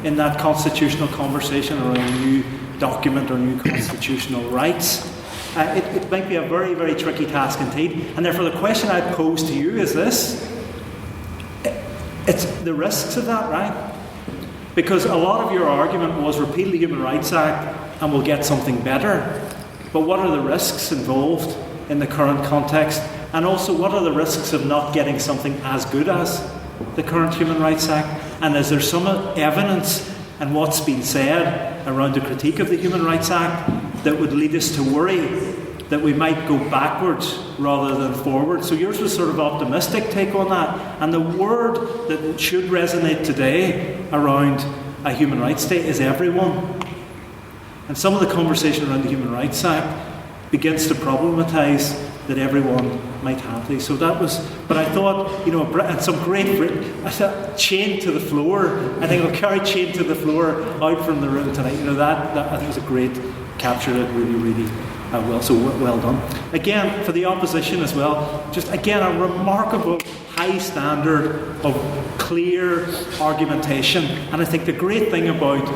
in that constitutional conversation around a new document or new constitutional rights? It might be a very, very tricky task indeed. And therefore the question I pose to you is this. It's the risks of that, right? Because a lot of your argument was repeal the Human Rights Act and we'll get something better. But what are the risks involved in the current context? And also, what are the risks of not getting something as good as the current Human Rights Act? And is there some evidence in what's been said around the critique of the Human Rights Act that would lead us to worry that we might go backwards rather than forward? So yours was sort of optimistic take on that. And the word that should resonate today around a human rights state is everyone. And some of the conversation around the Human Rights Act begins to problematise that everyone might have these. So that was, but I thought, and some great, I thought, chained to the floor. I think I'll carry chained to the floor out from the room tonight. That I think was a great capture. It really, really well. So well done. Again, for the opposition as well, just again a remarkable high standard of clear argumentation. And I think the great thing about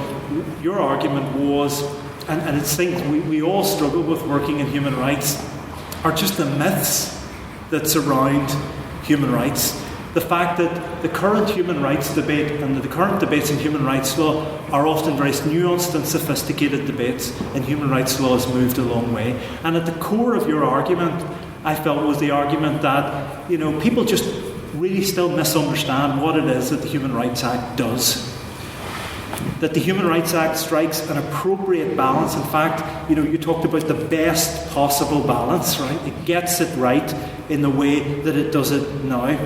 your argument was, and it's things we all struggle with working in human rights, are just the myths that surround human rights. The fact that the current human rights debate and the current debates in human rights law are often very nuanced and sophisticated debates, and human rights law has moved a long way. And at the core of your argument, I felt, was the argument that people just really still misunderstand what it is that the Human Rights Act does. That the Human Rights Act strikes an appropriate balance. In fact, you talked about the best possible balance, right? It gets it right in the way that it does it now.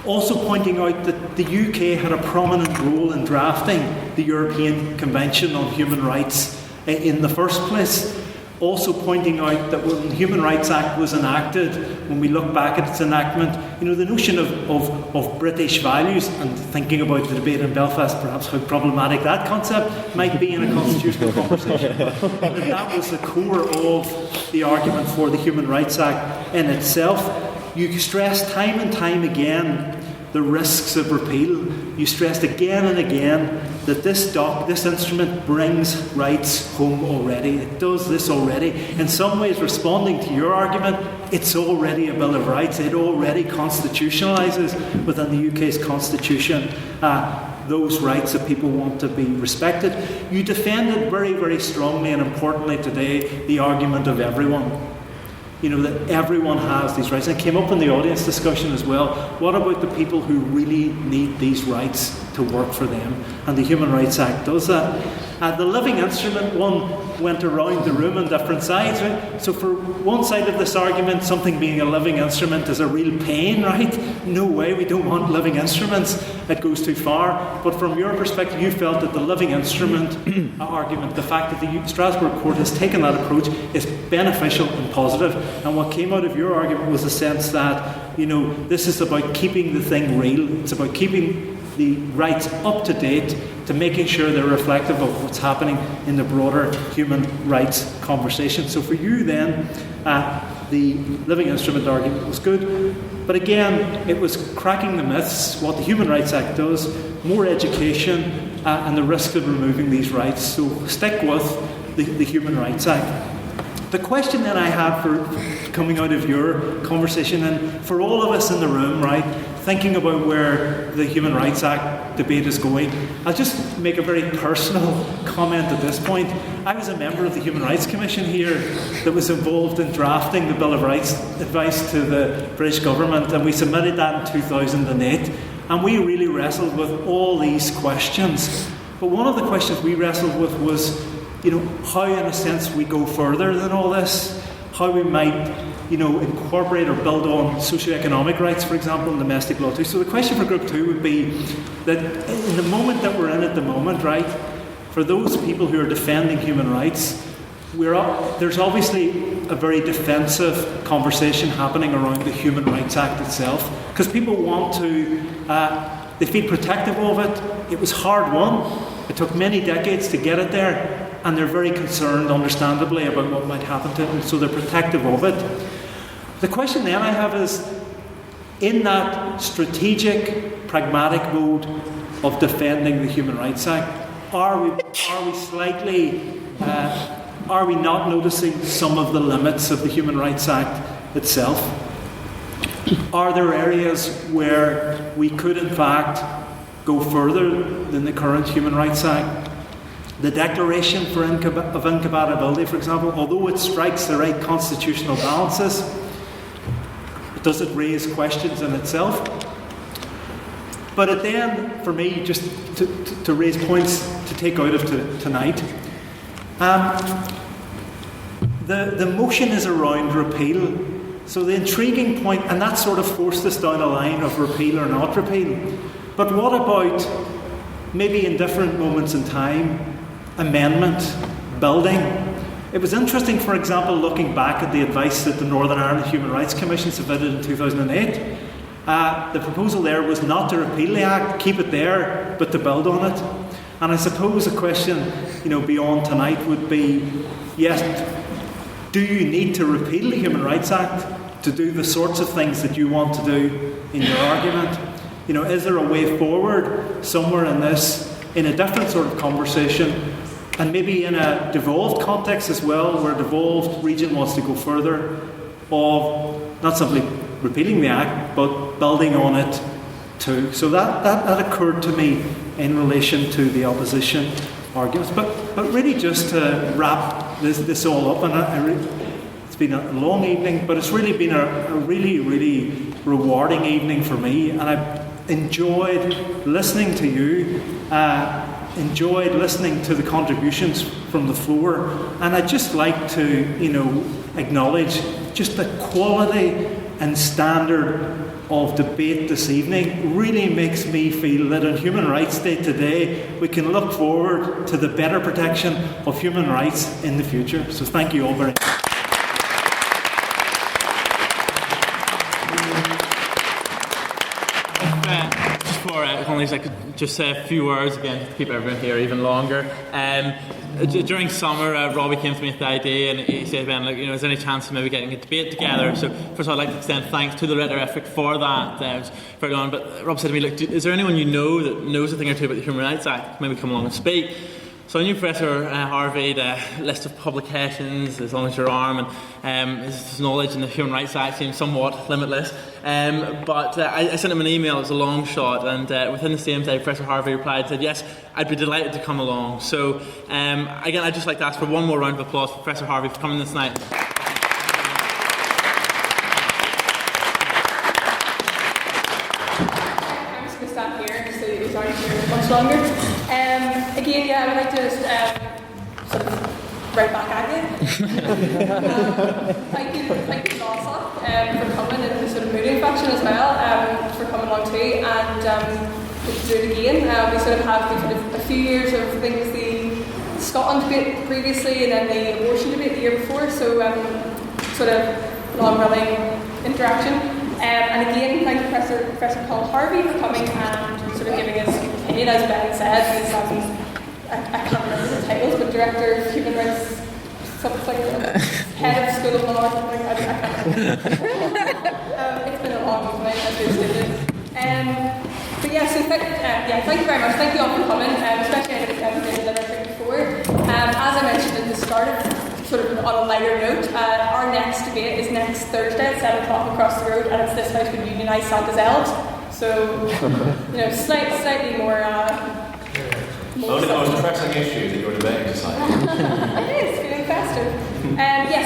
Also pointing out that the UK had a prominent role in drafting the European Convention on Human Rights in the first place. Also pointing out that when the Human Rights Act was enacted, when we look back at its enactment, the notion of British values, and thinking about the debate in Belfast, perhaps how problematic that concept might be in a constitutional conversation, but that was the core of the argument for the Human Rights Act in itself. You stressed time and time again the risks of repeal. You stressed again and again that this instrument brings rights home already. It does this already. In some ways, responding to your argument, it's already a Bill of Rights. It already constitutionalises within the UK's constitution those rights that people want to be respected. You defended very, very strongly and importantly today the argument of everyone. That everyone has these rights. And it came up in the audience discussion as well. What about the people who really need these rights to work for them? And the Human Rights Act does that. The living instrument one went around the room on different sides, right? So for one side of this argument, something being a living instrument is a real pain, right? No way, we don't want living instruments. It goes too far. But from your perspective, you felt that the living instrument argument, the fact that the Strasbourg court has taken that approach, is beneficial and positive. And what came out of your argument was the sense that, this is about keeping the thing real. It's about keeping the rights up to date, to making sure they're reflective of what's happening in the broader human rights conversation. So for you then, the living instrument argument was good, but again, it was cracking the myths, what the Human Rights Act does, more education, and the risk of removing these rights. So stick with the Human Rights Act. The question that I have for coming out of your conversation, and for all of us in the room, right, thinking about where the Human Rights Act debate is going, I'll just make a very personal comment at this point. I was a member of the Human Rights Commission here that was involved in drafting the Bill of Rights advice to the British government, and we submitted that in 2008, and we really wrestled with all these questions. But one of the questions we wrestled with was, how in a sense we go further than all this, how we might, incorporate or build on socioeconomic rights, for example, in domestic law too. So the question for Group 2 would be that in the moment that we're in at the moment, right, for those people who are defending human rights, there's obviously a very defensive conversation happening around the Human Rights Act itself, because people want to, they feel protective of it. It was hard won. It took many decades to get it there, and they're very concerned, understandably, about what might happen to it, and so they're protective of it. The question then I have is, in that strategic, pragmatic mode of defending the Human Rights Act, are we slightly, are we not noticing some of the limits of the Human Rights Act itself? Are there areas where we could in fact go further than the current Human Rights Act? The Declaration of Incompatibility, for example, although it strikes the right constitutional balances, does it raise questions in itself? But it then, for me, just to raise points to take out of tonight, the motion is around repeal. So the intriguing point, and that sort of forced us down a line of repeal or not repeal. But what about, maybe in different moments in time, amendment, building? It was interesting, for example, looking back at the advice that the Northern Ireland Human Rights Commission submitted in 2008. The proposal there was not to repeal the Act, keep it there, but to build on it. And I suppose a question, beyond tonight would be, yes, do you need to repeal the Human Rights Act to do the sorts of things that you want to do in your argument? Is there a way forward somewhere in this, in a different sort of conversation, and maybe in a devolved context as well, where a devolved region wants to go further, of not simply repealing the Act, but building on it too. So that occurred to me in relation to the opposition arguments. But really, just to wrap this all up, and it's been a long evening, but it's really been a really, really rewarding evening for me, and I've enjoyed listening to you, enjoyed listening to the contributions from the floor, and I'd just like to, acknowledge just the quality and standard of debate this evening. Really makes me feel that on Human Rights Day today, we can look forward to the better protection of human rights in the future. So thank you all very much. I could just say a few words again to keep everyone here even longer. During summer, Robbie came to me with the idea, and he said, "Ben, is there any chance of maybe getting a debate together?" So first of all, I'd like to extend thanks to the Literific for that. It was very long, but Rob said to me, "Look, is there anyone you know that knows a thing or two about the Human Rights Act? Maybe come along and speak." So I knew Professor Harvey, the list of publications as long as your arm, and his knowledge in the Human Rights Act seemed somewhat limitless. But I sent him an email. It was a long shot, and within the same day, Professor Harvey replied and said, "Yes, I'd be delighted to come along." So again, I'd just like to ask for one more round of applause for Professor Harvey for coming this night. I'm just going to stand here so you aren't here much longer. Again, I would like to just sort of right back at you. Thank you, Lawsock, for coming and sort of moving faction as well, for coming along too, and to do it again. We sort of have a few years of things, the Scotland debate previously, and then the abortion debate the year before, so sort of long-running interaction. And again, thank you, Professor Paul Harvey, for coming and sort of giving his opinion. As Ben said, he's I can't remember the titles, but Director of Human Rights, something like that, Head of School of Law, something like that. I can't remember. It's been a long evening, as we've stated. But yeah, so thank you very much. Thank you all for coming, especially if you haven't been there before. As I mentioned at the start, sort of on a lighter note, our next debate is next Thursday at 7 o'clock across the road, and it's this house with Unionise Santa's Elves. So, slightly more. Only the most pressing issue that you're debating tonight. It is, feeling festive.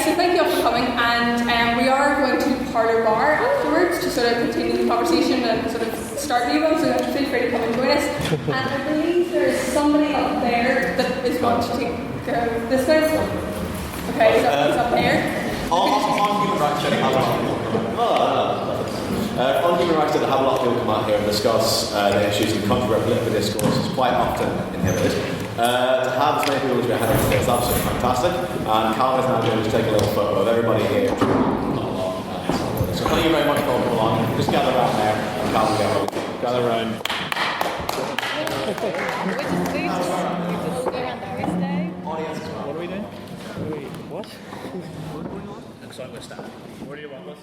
So thank you all for coming, and we are going to Parlour Bar afterwards to sort of continue the conversation and sort of start new ones, so feel free to come and join us. And I believe there's somebody up there that is going to take this way. Okay, so he's up there. On Human Rights Day, on Human Rights Day, have a lot of people come out here and discuss the issues and controversial political discourse is quite often inhibited. To have as many people as we had today is absolutely fantastic. And Cal is now going to take a little photo of everybody here. So thank you very much for coming along. Just gather around there and Cal will get over. Gather around. What are we doing? Wait, what? Looks like we're standing. Where do you want us?